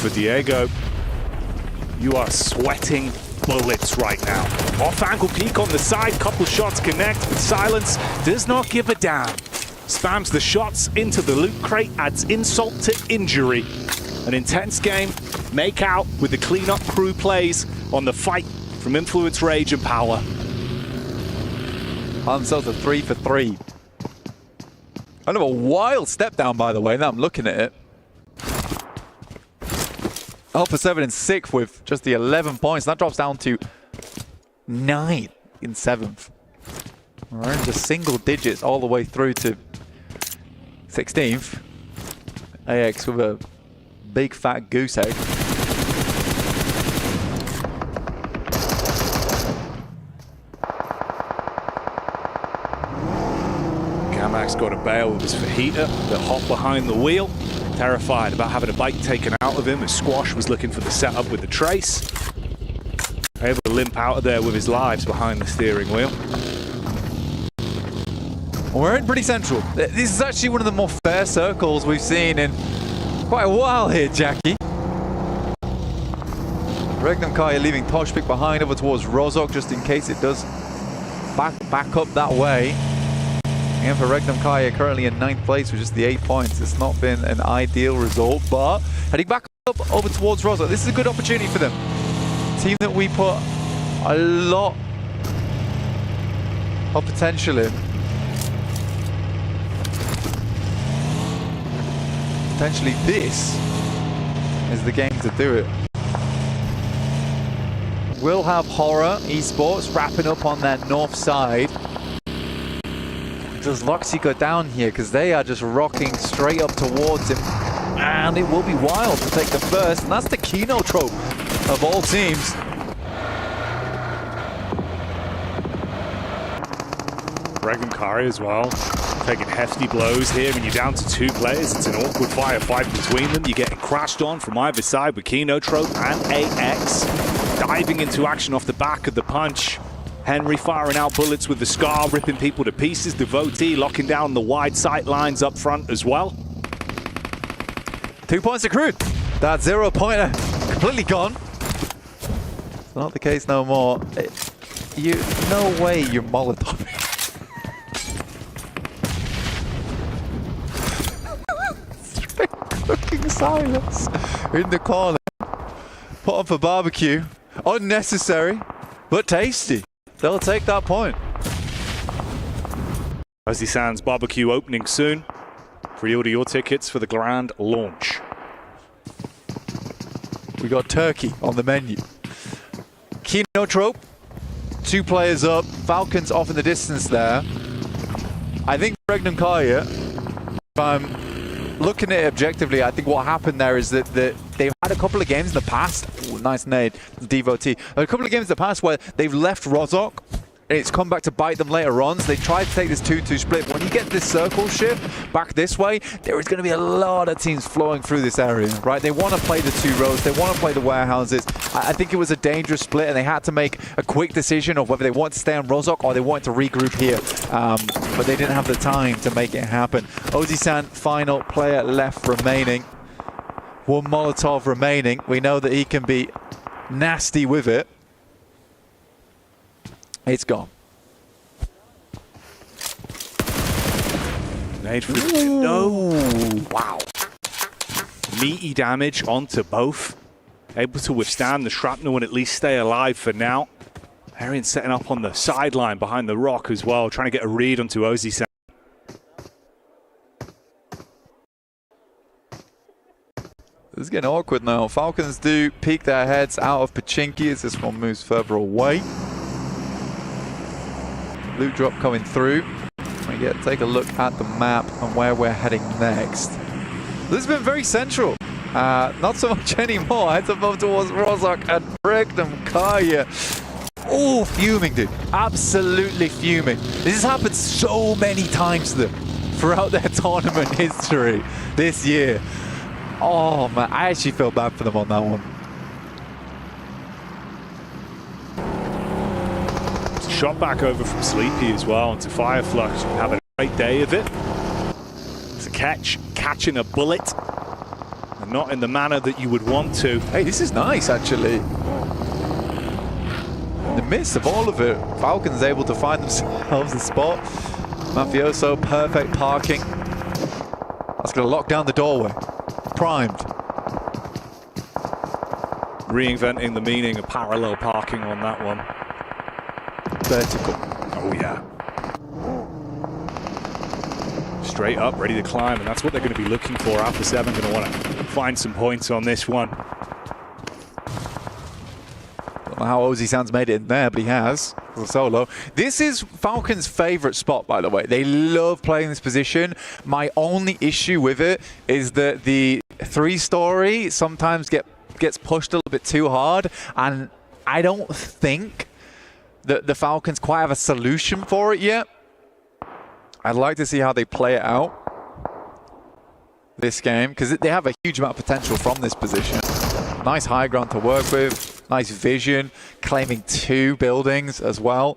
for Diego. You are sweating bullets right now. Off-angle peek on the side, couple shots connect, but Silence does not give a damn. Spams the shots into the loot crate, adds insult to injury. An intense game, make out with the cleanup crew plays on the fight from Influence, Rage, and Power. Themselves a 3 for 3. Kind of a wild step down, by the way, now I'm looking at it. 0 for 7 in 6th with just the 11 points. That drops down to 9 in 7th. We're in just single digits all the way through to 16th. AX with a big fat goose egg. Camax got a bail with his fajita, the hop behind the wheel. Terrified about having a bike taken out of him as Squash was looking for the setup with the Trace. Able to limp out of there with his lives behind the steering wheel. We're in pretty central. This is actually one of the more fair circles we've seen in quite a while here, Jackie. Regnum Kaya leaving Toshpik behind over towards Rozok just in case it does back up that way. And for Regnum Kaya currently in 9th place with just the 8 points. It's not been an ideal result, but heading back up over towards Rozok. This is a good opportunity for them. Team that we put a lot of potential in. Potentially this is the game to do it. We'll have Horror Esports wrapping up on their north side. Does Loxy go down here? Because they are just rocking straight up towards him. And it will be Wild to take the first. And that's the Kino trope of all teams. Regnum Kaya as well. Taking hefty blows here. When you're down to 2 players, it's an awkward firefight between them. You're getting crashed on from either side with Kino Trope and AX. Diving into action off the back of the punch. Henry firing out bullets with the Scar, ripping people to pieces. Devotee locking down the wide sight lines up front as well. 2 points accrued. That 0-pointer completely gone. It's not the case no more. No way you're Molotov. Cooking Silence in the corner. Put on for barbecue. Unnecessary, but tasty. They'll take that point. Ozzy Sands barbecue opening soon. Pre-order your tickets for the grand launch. We got turkey on the menu. Kino Trope, 2 players up. Falcons off in the distance there. I think Regnum Kaya, if I'm looking at it objectively, I think what happened there is that they've had a couple of games in the past. Ooh, nice nade, Devotee. A couple of games in the past where they've left Rozok and it's come back to bite them later on. So they tried to take this 2-2 split. But when you get this circle shift back this way, there is going to be a lot of teams flowing through this area, right? They want to play the 2 rows. They want to play the warehouses. I think it was a dangerous split, and they had to make a quick decision of whether they want to stay on Rozok or they want to regroup here. But they didn't have the time to make it happen. Ozi-san, final player left remaining. 1 Molotov remaining. We know that he can be nasty with it. It's gone. Nade for the window. Wow. Meaty damage onto both. Able to withstand the shrapnel and at least stay alive for now. Arian setting up on the sideline behind the rock as well, trying to get a read onto Ozi-san. This is getting awkward now. Falcons do peek their heads out of Pachinki as this one moves further away. Loot drop coming through. We take a look at the map and where we're heading next. This has been very central. Not so much anymore. Heads up over towards Rozok and Regnum Kaya. Oh, fuming, dude. Absolutely fuming. This has happened so many times to them throughout their tournament history this year. Oh, man. I actually feel bad for them on that one. Shot back over from Sleepy as well onto Fireflux. Have a great day of it. It's a catching a bullet. and not in the manner that you would want to. Hey, this is nice, actually. In the midst of all of it, Falcons able to find themselves a spot. Mafioso, perfect parking. That's going to lock down the doorway. Primed. Reinventing the meaning of parallel parking on that one. Vertical. Oh, yeah. Straight up, ready to climb, and that's what they're going to be looking for. Alpha 7 going to want to find some points on this one. Don't know how Ozzy Sands made it in there, but he has. As a solo. This is Falcons' favorite spot, by the way. They love playing this position. My only issue with it is that the 3-story sometimes gets pushed a little bit too hard, and I don't think that the Falcons quite have a solution for it yet. I'd like to see how they play it out this game, because they have a huge amount of potential from this position. Nice high ground to work with, nice vision, claiming 2 buildings as well,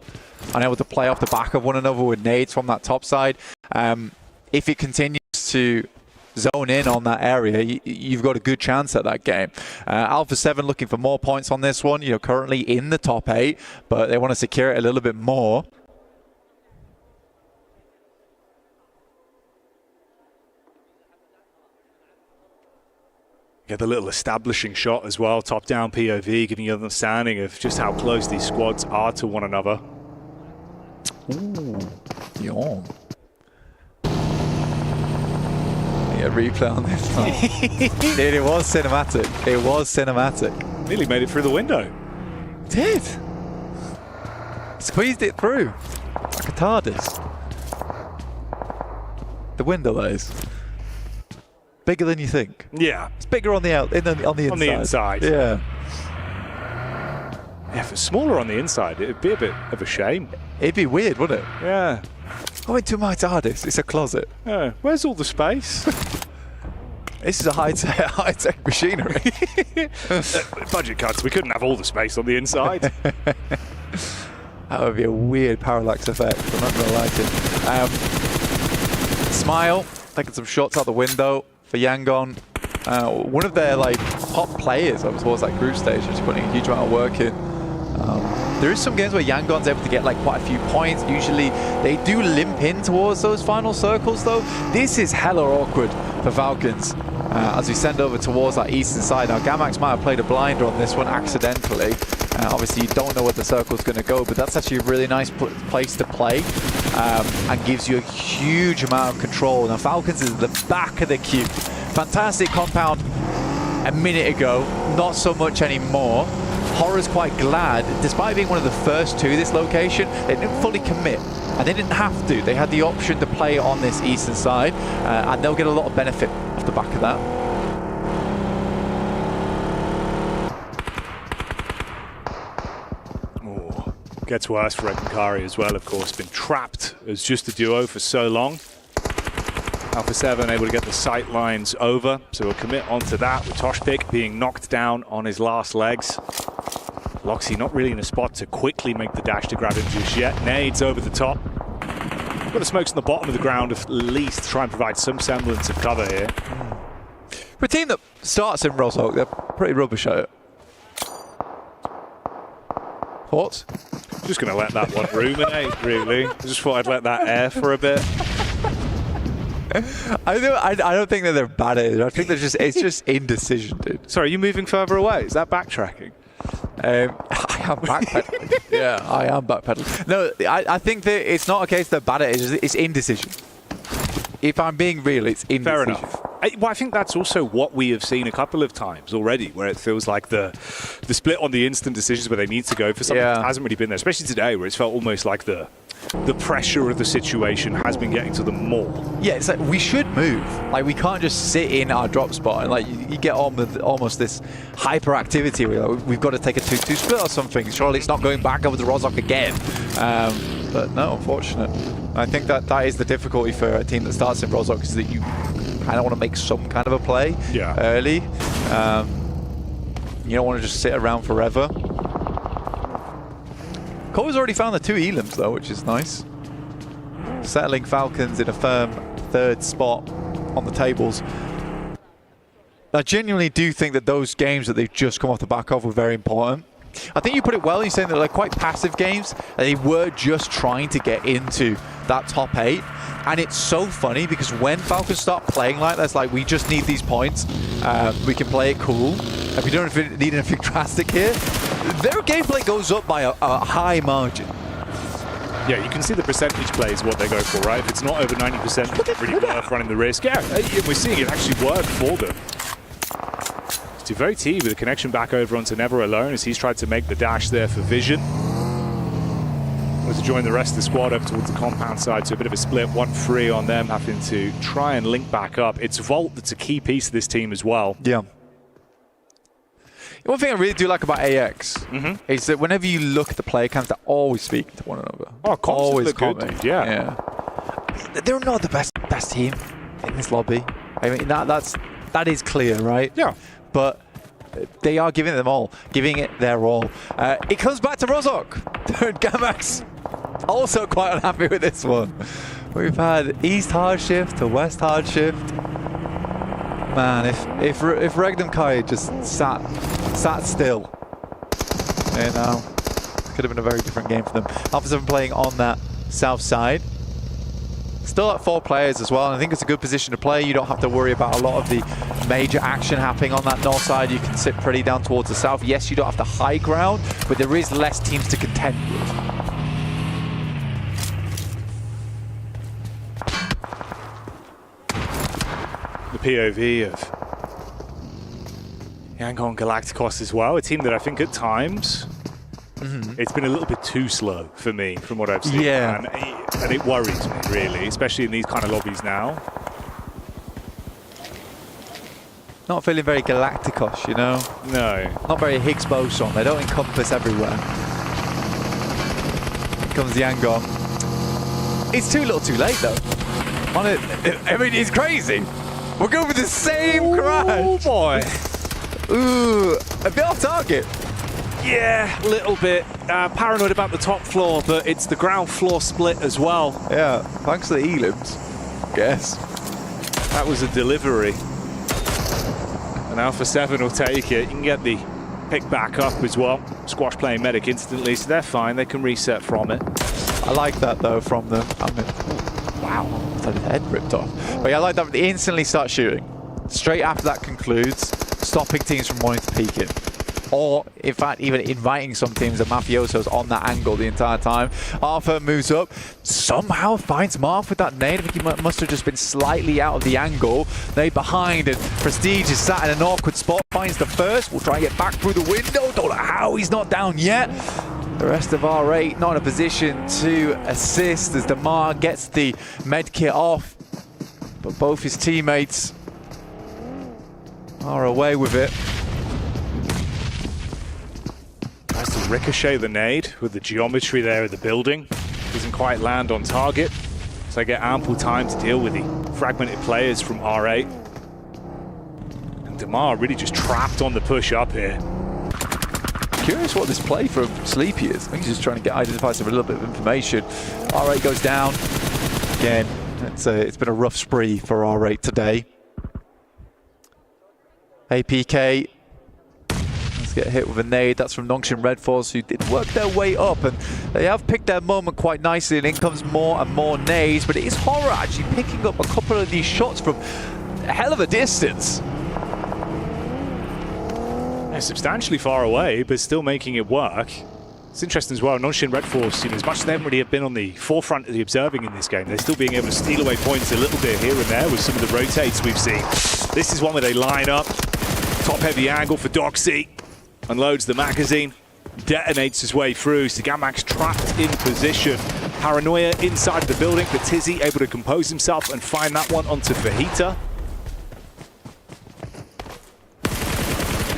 and able to play off the back of one another with nades from that top side. If it continues to zone in on that area, you've got a good chance at that game. Alpha 7 looking for more points on this one, currently in the top 8, but they want to secure it a little bit more. Get the little establishing shot as well, top-down POV, giving you an understanding of just how close these squads are to one another. Ooh, yawn. Yeah, replay on this one. Dude, it was cinematic. It was cinematic. Nearly made it through the window. Did. Squeezed it through. Like a TARDIS. The window, that is. Bigger than you think. Yeah. It's bigger on the inside. On the inside. Yeah. Yeah, if it's smaller on the inside, it'd be a bit of a shame. It'd be weird, wouldn't it? Yeah. I went to my TARDIS. It's a closet. Yeah. Where's all the space? This is a high-tech machinery. Budget cuts. We couldn't have all the space on the inside. That would be a weird parallax effect. I'm not going to like it. Smile. Taking some shots out the window for Yangon. One of their top players up towards that group stage, just putting a huge amount of work in. There is some games where Yangon's able to get quite a few points. Usually they do limp in towards those final circles though. This is hella awkward for Falcons as we send over towards that eastern side. Now Gamax might have played a blinder on this one accidentally. Obviously you don't know where the circle's going to go, but that's actually a really nice place to play and gives you a huge amount of control. Now Falcons is at the back of the queue. Fantastic compound a minute ago, not so much anymore. Horror's quite glad, despite being one of the first to this location, they didn't fully commit. And they didn't have to. They had the option to play on this eastern side, and they'll get a lot of benefit off the back of that. Oh, gets worse for Ekankari as well, of course. Been trapped as just a duo for so long. Alpha 7 able to get the sight lines over, so we'll commit onto that with Toshpik being knocked down on his last legs. Loxy not really in a spot to quickly make the dash to grab him just yet. Nades over the top. Got the smokes on the bottom of the ground at least to try and provide some semblance of cover here. For a team that starts in Rozohawk, they're pretty rubbish at it. Thoughts? Just going to let that one ruminate, really. I just thought I'd let that air for a bit. I don't think that they're bad at it. I think it's just indecision, dude. Sorry, are you moving further away? Is that backtracking? I am backpedaling. Yeah, I am backpedaling. No, I think that it's not a case they're bad at it. It's indecision. If I'm being real, it's indecision. Fair enough. I think that's also what we have seen a couple of times already, where it feels like the split on the instant decisions where they need to go for something that hasn't really been there, especially today, where it's felt almost like the pressure of the situation has been getting to them more. Yeah, it's like we should move. We can't just sit in our drop spot and you get on with almost this hyperactivity where we've got to take a 2-2 split or something. Surely it's not going back over the Rozohawk again. But no, unfortunate. I think that is the difficulty for a team that starts in Rozohawk, is that you kind of want to make some kind of a play early. You don't want to just sit around forever. Cole's already found the 2 elims though, which is nice. Settling Falcons in a firm 3rd spot on the tables. I genuinely do think that those games that they've just come off the back of were very important. I think you put it well in saying that they're quite passive games. They were just trying to get into that top 8. And it's so funny because when Falcons start playing like this, like we just need these points, we can play it cool. If we don't need anything drastic here, their gameplay goes up by a high margin. Yeah, you can see the percentage play is what they go for, right? If it's not over 90%, it's not really worth running the risk. Yeah, we're seeing it actually work for them. Devote with a connection back over onto Never Alone as he's tried to make the dash there for Vision. To join the rest of the squad up towards the compound side, so a bit of a split, 1-3 on them, having to try and link back up. It's Volt that's a key piece of this team as well. Yeah. One thing I really do like about AX is that whenever you look at the player cams, they're always speaking to one another. Oh, always good, dude. Yeah. They're not the best team in this lobby. I mean, that is clear, right? Yeah. But they are giving it their all. It comes back to Rozhok. Gamax also quite unhappy with this one. We've had East hard shift to West hard shift. Man, if Regnum Kai just sat still, you know, it could have been a very different game for them. Alpha 7 playing on that south side. Still at 4 players as well, and I think it's a good position to play. You don't have to worry about a lot of the major action happening on that north side. You can sit pretty down towards the south. Yes, you don't have the high ground, but there is less teams to contend with. The POV of Yangon Galacticos as well, a team that I think at times it's been a little bit too slow for me from what I've seen. Yeah. And it worries me, really, especially in these kind of lobbies now. Not feeling very Galacticos, you know? No. Not very Higgs boson. They don't encompass everywhere. Here comes Yangon. It's too little too late, though. I mean, it's crazy. We're going for the same crash. Oh, boy. Ooh, a bit off target. Yeah, a little bit. Paranoid about the top floor, but it's the ground floor split as well. Yeah, thanks to the Elims, I guess. That was a delivery. And Alpha 7 will take it. You can get the pick back up as well. Squash playing medic instantly, so they're fine. They can reset from it. I like that, though, from them. I mean, wow, I thought his head ripped off. But yeah, I like that they instantly start shooting. Straight after that concludes, stopping teams from wanting to peek in. Or, in fact, even inviting some teams that Mafioso's on that angle the entire time. Arthur moves up, somehow finds Marth with that nade. I think he must have just been slightly out of the angle. Nade behind, and Prestige is sat in an awkward spot, finds the first. Will try and get back through the window. Don't know how he's not down yet. The rest of R8 not in a position to assist as Damar gets the med kit off. But both his teammates are away with it. Tries to ricochet the nade with the geometry there of the building. Doesn't quite land on target. So they get ample time to deal with the fragmented players from R8. And Damar really just trapped on the push up here. Curious what this play from Sleepy is. I think he's just trying to identify some little bit of information. R8 goes down. Again, it's been a rough spree for R8 today. APK. Let's get hit with a nade. That's from Nongshim Red Force, who did work their way up, and they have picked their moment quite nicely, and in comes more and more nades, but it is Horror actually picking up a couple of these shots from a hell of a distance. Yeah, substantially far away, but still making it work. It's interesting as well, Nongshim Red Force, as much as they haven't really been on the forefront of the observing in this game, they're still being able to steal away points a little bit here and there with some of the rotates we've seen. This is one where they line up, top heavy angle for Doxy. Unloads the magazine, detonates his way through. Sigamax trapped in position. Paranoia inside the building, but Tizzy able to compose himself and find that one onto Fajita.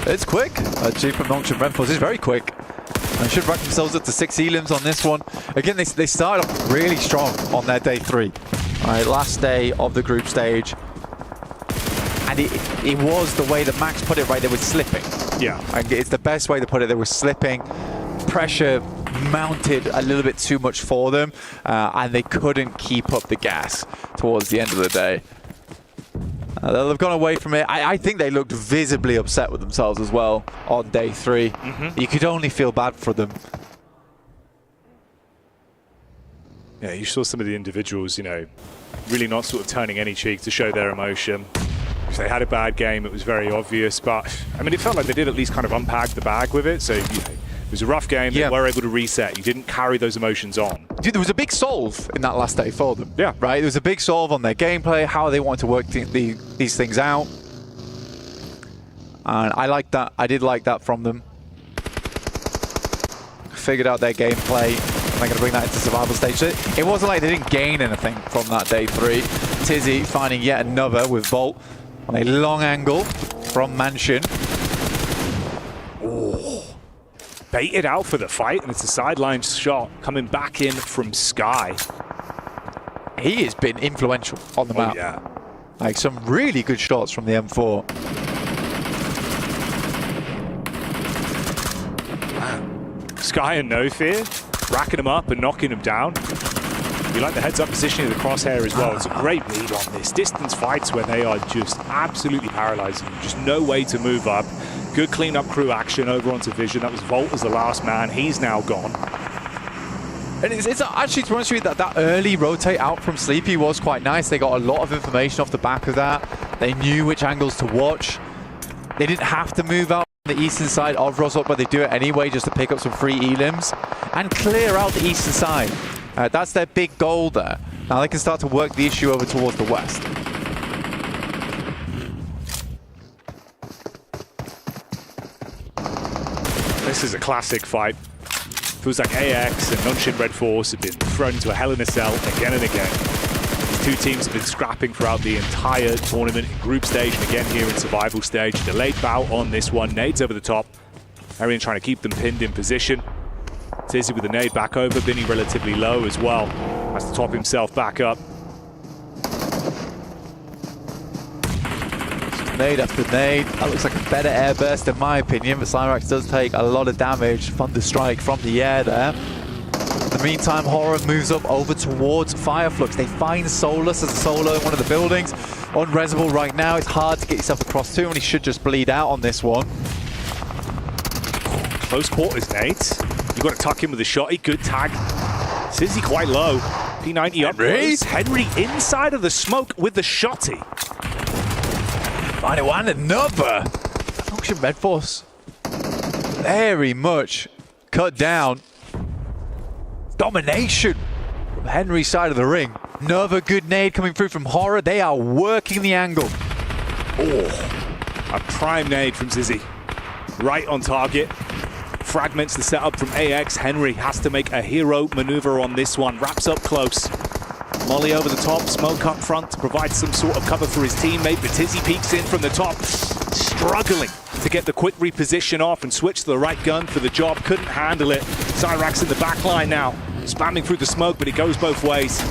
It's quick. G from Nongshim Red Force is very quick. They should rank themselves up to 6 elims on this one. Again, they started off really strong on their day 3. All right, last day of the group stage. And it was the way that Max put it right, they were slipping. Yeah. And it's the best way to put it, they were slipping. Pressure mounted a little bit too much for them, and they couldn't keep up the gas towards the end of the day. They've gone away from it. I think they looked visibly upset with themselves as well on day 3. You could only feel bad for them. Yeah, you saw some of the individuals, you know, really not sort of turning any cheek to show their emotion. If they had a bad game, it was very obvious. But, I mean, it felt like they did at least kind of unpack the bag with it. So, you know, it was a rough game. They were able to reset. You didn't carry those emotions on. Dude, there was a big solve in that last day for them. Yeah. Right? There was a big solve on their gameplay, how they wanted to work these things out. And I liked that. I did like that from them. Figured out their gameplay. They're going to bring that into survival stage. It wasn't like they didn't gain anything from that day 3. Tizzy finding yet another with Volt on a long angle from Mansion. Oh. Baited out for the fight, and it's a sideline shot coming back in from Sky. He has been influential on the map. Yeah. Like some really good shots from the M4. Sky and No Fear, racking them up and knocking them down. You like the heads-up positioning of the crosshair as well. It's a great lead on this. Distance fights where they are just absolutely paralyzing. Just no way to move up. Good clean-up crew action over onto Vision. That was Volt as the last man. He's now gone. And it's actually, to be honest with you, that early rotate out from Sleepy was quite nice. They got a lot of information off the back of that. They knew which angles to watch. They didn't have to move out on the eastern side of Rosok, but they do it anyway just to pick up some free elims and clear out the eastern side. That's their big goal there. Now they can start to work the issue over towards the west. This is a classic fight. Feels like AX and Nongshim Red Force have been thrown into a hell in a cell again and again. These two teams have been scrapping throughout the entire tournament in group stage and again here in survival stage. Delayed bout on this one. Nades over the top. Arian trying to keep them pinned in position. Tizzy with the nade back over. Binny relatively low as well. Has to top himself back up. Nade after nade. That looks like a better air burst in my opinion, but Cyrax does take a lot of damage. Thunderstrike from the air there. In the meantime, Horror moves up over towards Fireflux. They find Solus as a solo in one of the buildings. Unresable right now. It's hard to get yourself across to, and he should just bleed out on this one. Close quarters, nades. You've got to tuck him with a shotty. Good tag. Sizzy quite low. P90 up close. Henry inside of the smoke with the shotty. Find it one, another. Nongshim Red Force very much cut down. Domination from Henry's side of the ring. Another good nade coming through from Horror. They are working the angle. Oh, a prime nade from Zizzy. Right on target. Fragments the setup from AX. Henry has to make a hero maneuver on this one. Wraps up close. Molly over the top, smoke up front to provide some sort of cover for his teammate, but Tizzy peeks in from the top, struggling to get the quick reposition off and switch to the right gun for the job. Couldn't handle it. Cyrax in the back line now, spamming through the smoke, but it goes both ways.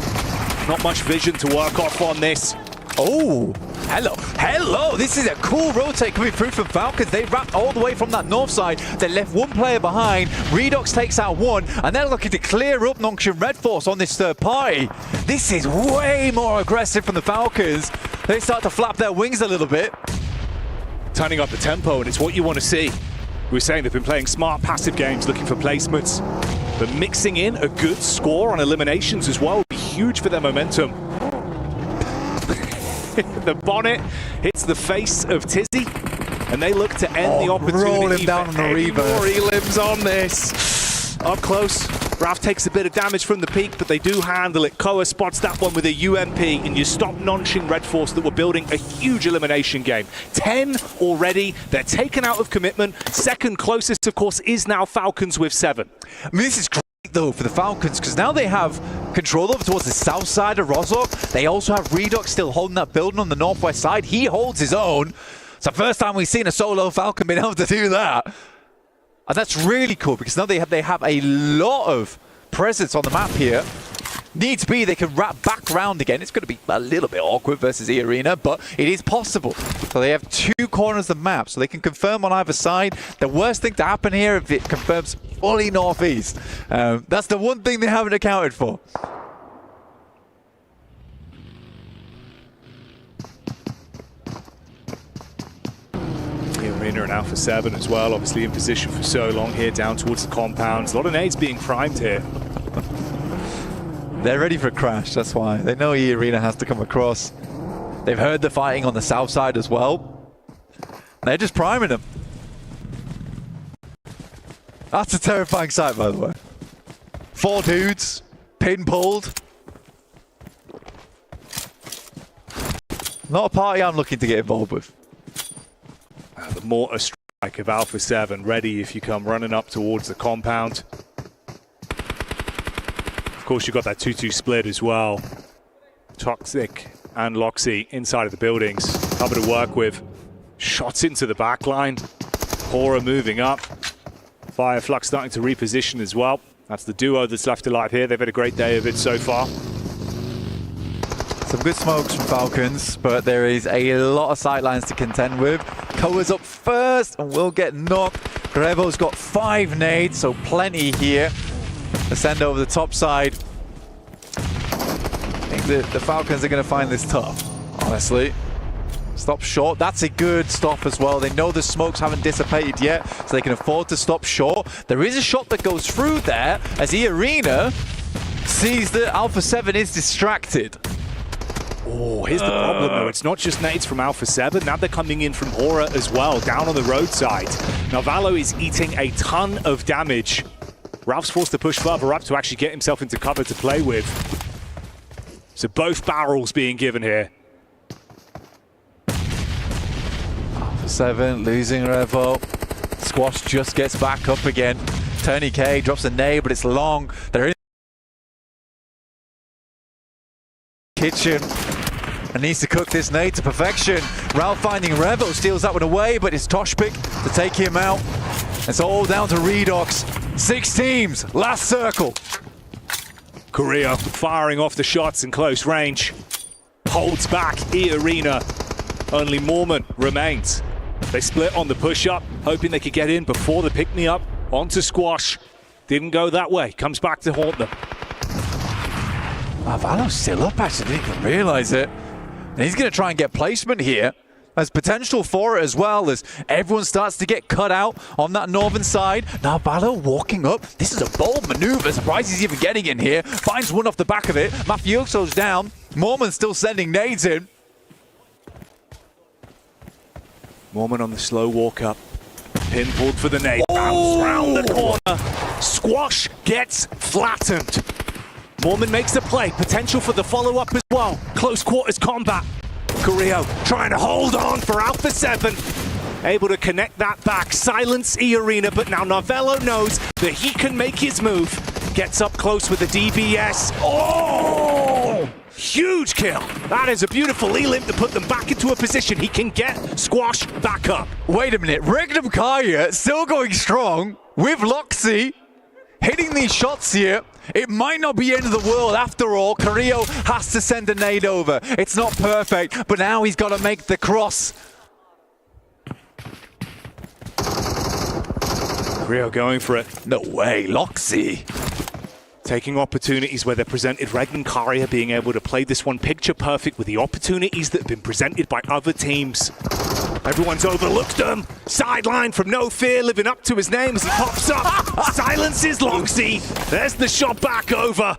Not much vision to work off on this. Oh, hello. This is a cool rotate coming through from Falcons. They wrapped all the way from that north side. They left one player behind. Redox takes out one, and they're looking to clear up Nongshim Red Force on this third party. This is way more aggressive from the Falcons. They start to flap their wings a little bit. Turning up the tempo, and it's what you want to see. We were saying they've been playing smart, passive games, looking for placements. But mixing in a good score on eliminations as well would be huge for their momentum. The bonnet hits the face of Tizzy, and they look to end the opportunity. Roll him down on the Reaver. More elims on this. Up close, Raf takes a bit of damage from the peak, but they do handle it. Koa spots that one with a UMP, and you stop Nongshim Red Force that were building a huge elimination game. 10 already. They're taken out of commitment. Second closest, of course, is now Falcons with 7. I mean, this is great though for the Falcons, because now they have control over towards the south side of Rosok. They also have Redox still holding that building on the northwest side. He holds his own. It's the first time we've seen a solo Falcon being able to do that. And that's really cool, because now they have a lot of presence on the map here. Needs be, they can wrap back round again. It's going to be a little bit awkward versus E Arena, but it is possible. So they have 2 corners of the map, so they can confirm on either side. The worst thing to happen here if it confirms fully northeast. That's the one thing they haven't accounted for. Arena and Alpha 7 as well, obviously in position for so long here down towards the compounds. A lot of nades being primed here. They're ready for a crash, that's why. They know E-Arena has to come across. They've heard the fighting on the south side as well. They're just priming them. That's a terrifying sight, by the way. 4 dudes, pin pulled. Not a party I'm looking to get involved with. The mortar strike of Alpha 7 ready if you come running up towards the compound. Of course, you've got that 2-2 split as well. Toxic and Loxy inside of the buildings. Cover to work with. Shots into the back line. Horror moving up. Fireflux starting to reposition as well. That's the duo that's left alive here. They've had a great day of it so far. Some good smokes from Falcons, but there is a lot of sightlines to contend with. Koa's up first and will get knocked. Revo's got 5 nades, so plenty here. Ascend over the top side. I think the Falcons are going to find this tough, honestly. Stop short. That's a good stop as well. They know the smokes haven't dissipated yet, so they can afford to stop short. There is a shot that goes through there as E-Arena sees that Alpha 7 is distracted. Oh, here's the problem though. It's not just nades from Alpha 7. Now they're coming in from Horror as well, down on the roadside. Now Valo is eating a ton of damage. Ralph's forced to push further up to actually get himself into cover to play with. So both barrels being given here. Alpha 7 losing Revo. Squash just gets back up again. Tony K drops a nade, but it's long. They're in kitchen and needs to cook this nade to perfection. Ralph finding Revo, steals that one away, but it's Toshpik to take him out. It's all down to Redox. 6 teams, last circle. Korea firing off the shots in close range. Holds back E-Arena. Only Mormon remains. They split on the push-up, hoping they could get in before the pick-me-up. Onto Squash. Didn't go that way. Comes back to haunt them. Valo's still up, actually. Didn't even realize it. And he's going to try and get placement here. There's potential for it as well as everyone starts to get cut out on that northern side. Now Valo walking up. This is a bold maneuver. Surprised he's even getting in here. Finds one off the back of it. Mafioso's down. Mormon's still sending nades in. Mormon on the slow walk up. Pin pulled for the nade. Bounce round the corner. Squash gets flattened. Mormon makes the play. Potential for the follow-up as well. Close quarters combat. Carrillo trying to hold on for Alpha 7. Able to connect that back. Silence E-Arena, but now Novello knows that he can make his move. Gets up close with the DBS. Oh! Huge kill. That is a beautiful E-Limp to put them back into a position. He can get Squash back up. Wait a minute. Regnum Kaya still going strong with Loxy. Hitting these shots here. It might not be the end of the world after all. Carrillo has to send a nade over. It's not perfect, but now he's got to make the cross. Carrillo going for it. No way, Loxy. Taking opportunities where they're presented. Regnum Karia being able to play this one picture perfect with the opportunities that have been presented by other teams. Everyone's overlooked them. Sideline from No Fear, living up to his name as he pops up. Silences Loxy. There's the shot back over.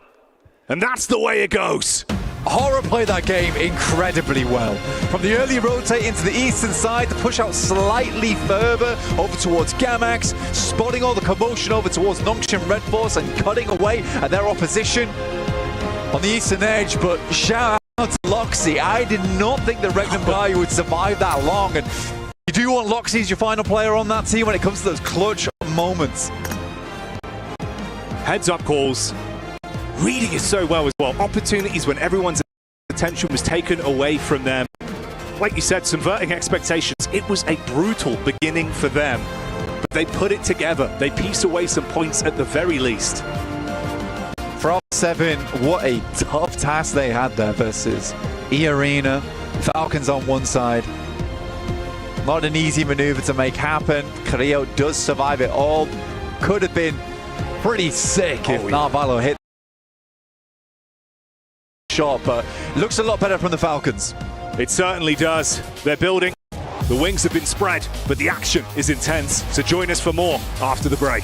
And that's the way it goes. Horror played that game incredibly well. From the early rotate into the eastern side, to push out slightly further over towards Gamax, spotting all the commotion over towards Nongshim Red Force and cutting away at their opposition on the eastern edge. But shout out to Loxy. I did not think that Regnum Gaia would survive that long. And you do want Loxy as your final player on that team when it comes to those clutch moments. Heads up calls. Reading it so well as well. Opportunities when everyone's attention was taken away from them. Like you said, subverting expectations. It was a brutal beginning for them. But they put it together. They piece away some points at the very least. For Alpha 7, what a tough task they had there versus E-Arena. Falcons on one side. Not an easy maneuver to make happen. Carrillo does survive it all. Could have been pretty sick if Narvalo hit shot, but looks a lot better from the Falcons. It certainly does. They're building. The wings have been spread, but the action is intense. So join us for more after the break.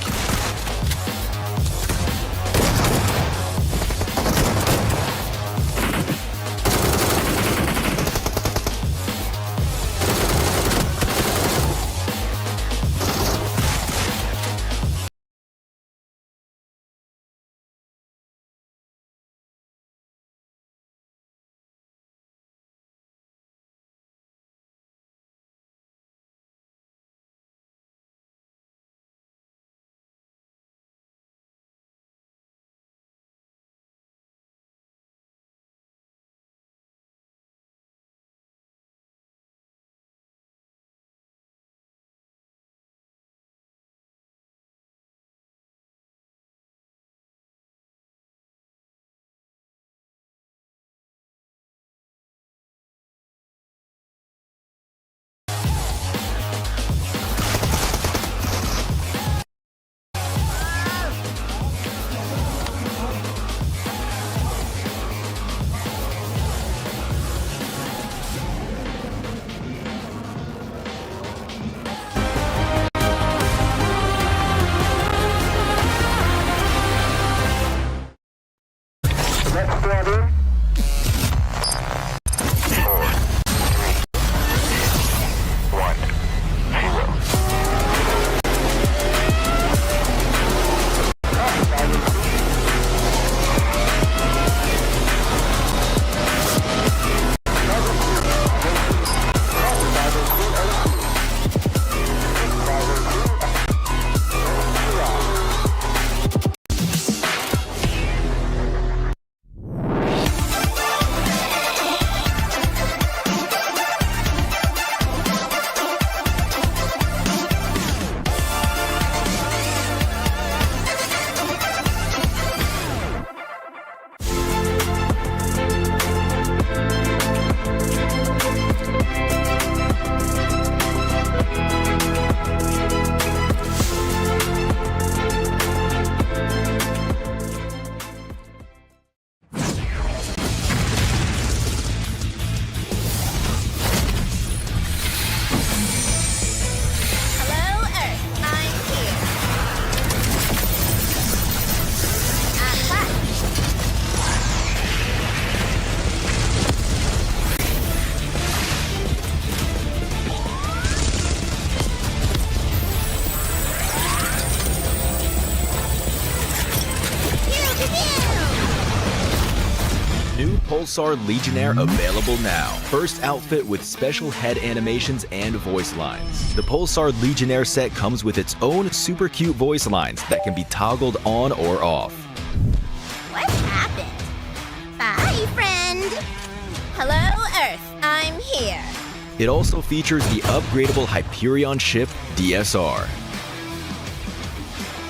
Pulsar Legionnaire available now. First outfit with special head animations and voice lines. The Pulsar Legionnaire set comes with its own super cute voice lines that can be toggled on or off. What happened? Bye, friend. Hello, Earth. I'm here. It also features the upgradable Hyperion ship DSR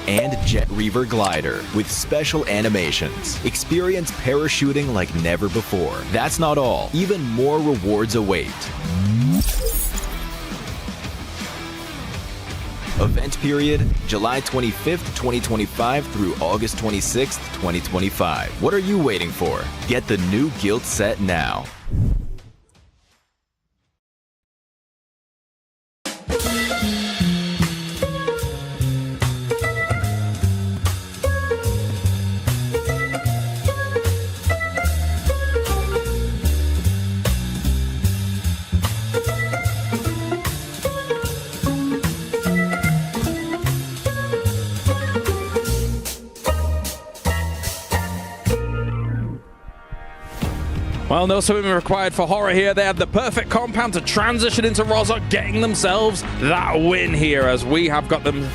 and Jet Reaver glider with special animations. Experience parachuting like never before. That's not all. Even more rewards await. Event period, July 25th, 2025 through August 26th, 2025. What are you waiting for? Get the new Guild set now. Well, no swimming required for Horror here. They had the perfect compound to transition into Rozhok, getting themselves that win here as we have got them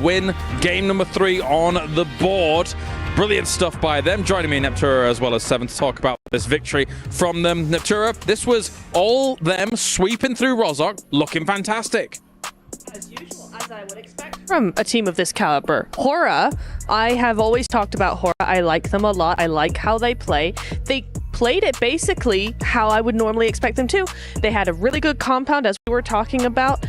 win game number 3 on the board. Brilliant stuff by them. Joining me, Neptura, as well as Seven, to talk about this victory from them. Neptura, this was all them sweeping through Rozhok, looking fantastic. As usual, as I would expect from a team of this caliber. Hora, I have always talked about Hora. I like them a lot. I like how they play. They played it basically how I would normally expect them to. They had a really good compound, as we were talking about.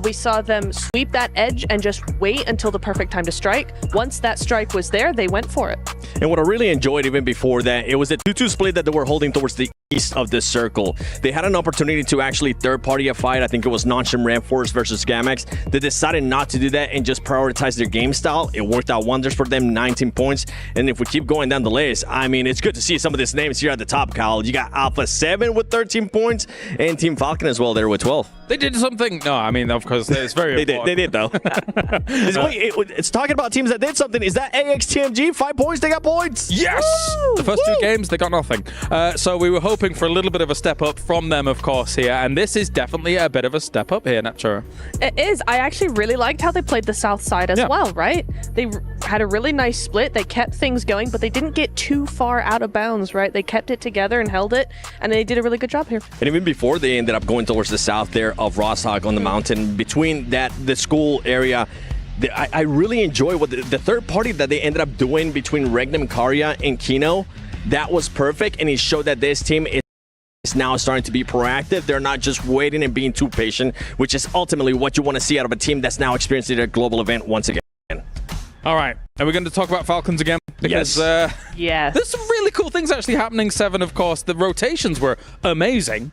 We saw them sweep that edge and just wait until the perfect time to strike. Once that strike was there, they went for it. And what I really enjoyed even before that, it was the 2-2 split that they were holding towards the east of this circle. They had an opportunity to actually third-party a fight. I think it was Nongshim Ram Force versus Gamex. They decided not to do that and just prioritize their game style. It worked out wonders for them, 19 points. And if we keep going down the list, I mean, it's good to see some of these names here at the top, Kyle. You got Alpha 7 with 13 points and Team Falcon as well there with 12. They did something. No, I mean, of course, it's very important. They did, though. It's talking about teams that did something. Is that AXTMG? 5 points, they got points. Yes! Woo! The first 2 games, they got nothing. So we were hoping for a little bit of a step up from them, of course, here. And this is definitely a bit of a step up here, Neptura. It is. I actually really liked how they played the south side as well, right? They had a really nice split. They kept things going, but they didn't get too far out of bounds, right? They kept it together and held it, and they did a really good job here. And even before they ended up going towards the south there of Rosshog on the mountain, between the school area, I really enjoy what the third party that they ended up doing between Regnum, Karya, and Kino. That was perfect, and it showed that this team is now starting to be proactive. They're not just waiting and being too patient, which is ultimately what you want to see out of a team that's now experiencing a global event once again. All right, are we going to talk about Falcons again? Because, yes. There's some really cool things actually happening, Seven, of course. The rotations were amazing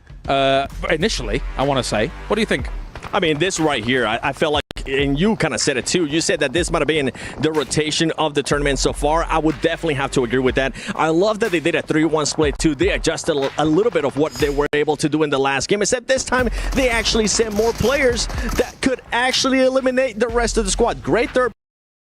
initially, I want to say. What do you think? I mean, this right here, I felt like, and you kind of said it too, you said that this might have been the rotation of the tournament so far. I would definitely have to agree with that. I love that they did a 3-1 split too. They adjusted a little bit of what they were able to do in the last game, except this time they actually sent more players that could actually eliminate the rest of the squad. Great third.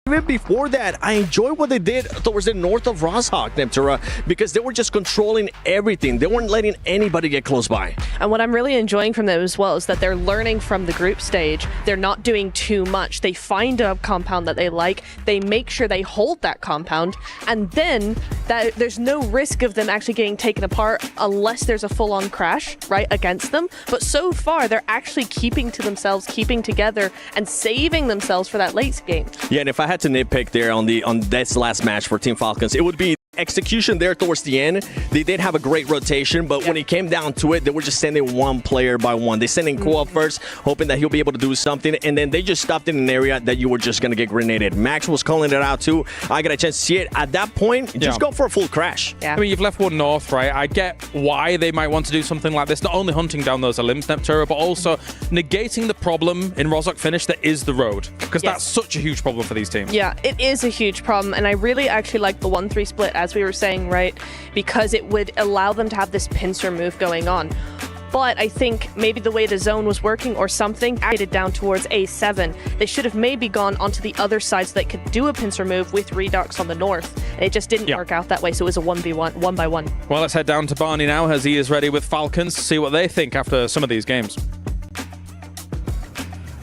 Even before that, I enjoyed what they did towards the north of Rosshog, Neptura, because they were just controlling everything. They weren't letting anybody get close by. And what I'm really enjoying from them as well is that they're learning from the group stage. They're not doing too much. They find a compound that they like. They make sure they hold that compound. And then there's no risk of them actually getting taken apart unless there's a full-on crash, right, against them. But so far, they're actually keeping to themselves, keeping together, and saving themselves for that late game. Yeah, and if I had to nitpick there on this last match for Team Falcons, it would be execution there towards the end. They did have a great rotation, but when it came down to it, they were just sending one player by one. They sent in Ko up first, hoping that he'll be able to do something, and then they just stopped in an area that you were just going to get grenaded. Max was calling it out too. I got a chance to see it. At that point, just go for a full crash. Yeah. I mean, you've left one north, right? I get why they might want to do something like this, not only hunting down those limbs, Neptura, but also negating the problem in Rosshog finish that is the road, because that's such a huge problem for these teams. Yeah, it is a huge problem, and I really actually like the 1-3 split, as we were saying, right? Because it would allow them to have this pincer move going on. But I think maybe the way the zone was working or something added down towards A7. They should have maybe gone onto the other side so they could do a pincer move with Redux on the north. And it just didn't work out that way, so it was a 1v1, 1-by-1. Well, let's head down to Barney now as he is ready with Falcons to see what they think after some of these games.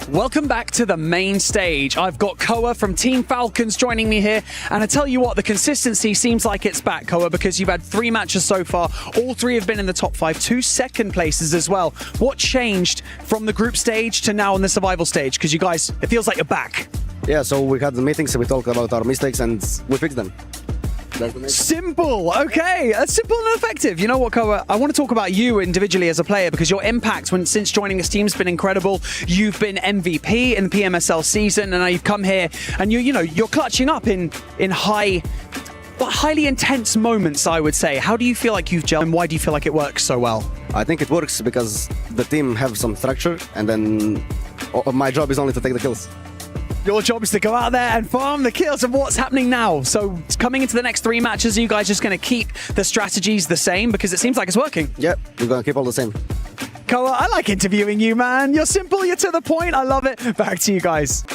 Welcome back to the main stage. I've got Koa from Team Falcons joining me here, and I tell you what, the consistency seems like it's back, Koa, because you've had 3 matches so far. All 3 have been in the top 5, 2 second places as well. What changed from the group stage to now on the survival stage? Because you guys, it feels like you're back. Yeah, so we had the meetings, we talked about our mistakes, and we fixed them. Simple. Okay, that's simple and effective. You know what, Koa? I want to talk about you individually as a player, because your impact since joining this team has been incredible. You've been MVP in the PMSL season, and now you've come here and you're clutching up in highly intense moments, I would say. How do you feel like you've gelled, and why do you feel like it works so well? I think it works because the team have some structure, and then my job is only to take the kills. Your job is to go out there and farm the kills. And what's happening now? So coming into the next 3 matches, are you guys just going to keep the strategies the same? Because it seems like it's working. Yep, we're going to keep all the same. Koa, I like interviewing you, man. You're simple, you're to the point. I love it. Back to you guys.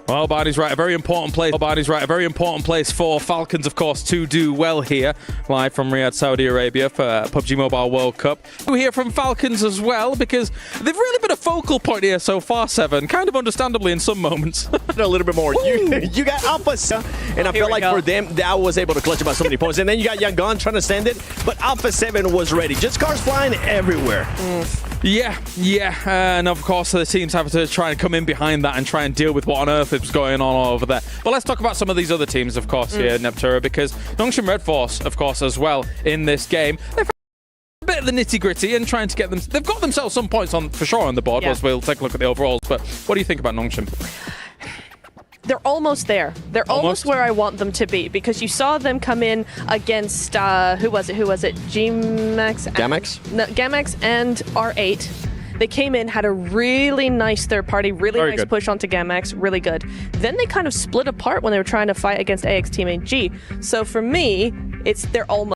Well, Barney's right, a very important place. For Falcons, of course, to do well here, live from Riyadh, Saudi Arabia for PUBG Mobile World Cup. We hear from Falcons as well, because they've really been a focal point here so far, Seven, kind of understandably in some moments. A little bit more. You got Alpha, and I feel like for them, that was able to clutch about so many points. And then you got Yangon trying to send it, but Alpha 7 was ready. Just cars flying everywhere. Yeah, and of course the teams have to try and come in behind that and try and deal with what on earth is going on over there. But let's talk about some of these other teams, of course, here, Neptura, because Nongshim Red Force, of course, as well in this game. They've a bit of the nitty-gritty and trying to get them. They've got themselves some points on for sure on the board, as we'll take a look at the overalls. But what do you think about Nongshim? they're almost there. They're almost where I want them to be, because you saw them come in against who was it? Gamex and R8. They came in, had a really nice third party, really Very nice good. push onto Gamex, really good. Then they kind of split apart when they were trying to fight against AX Team AG. So for me, they're almost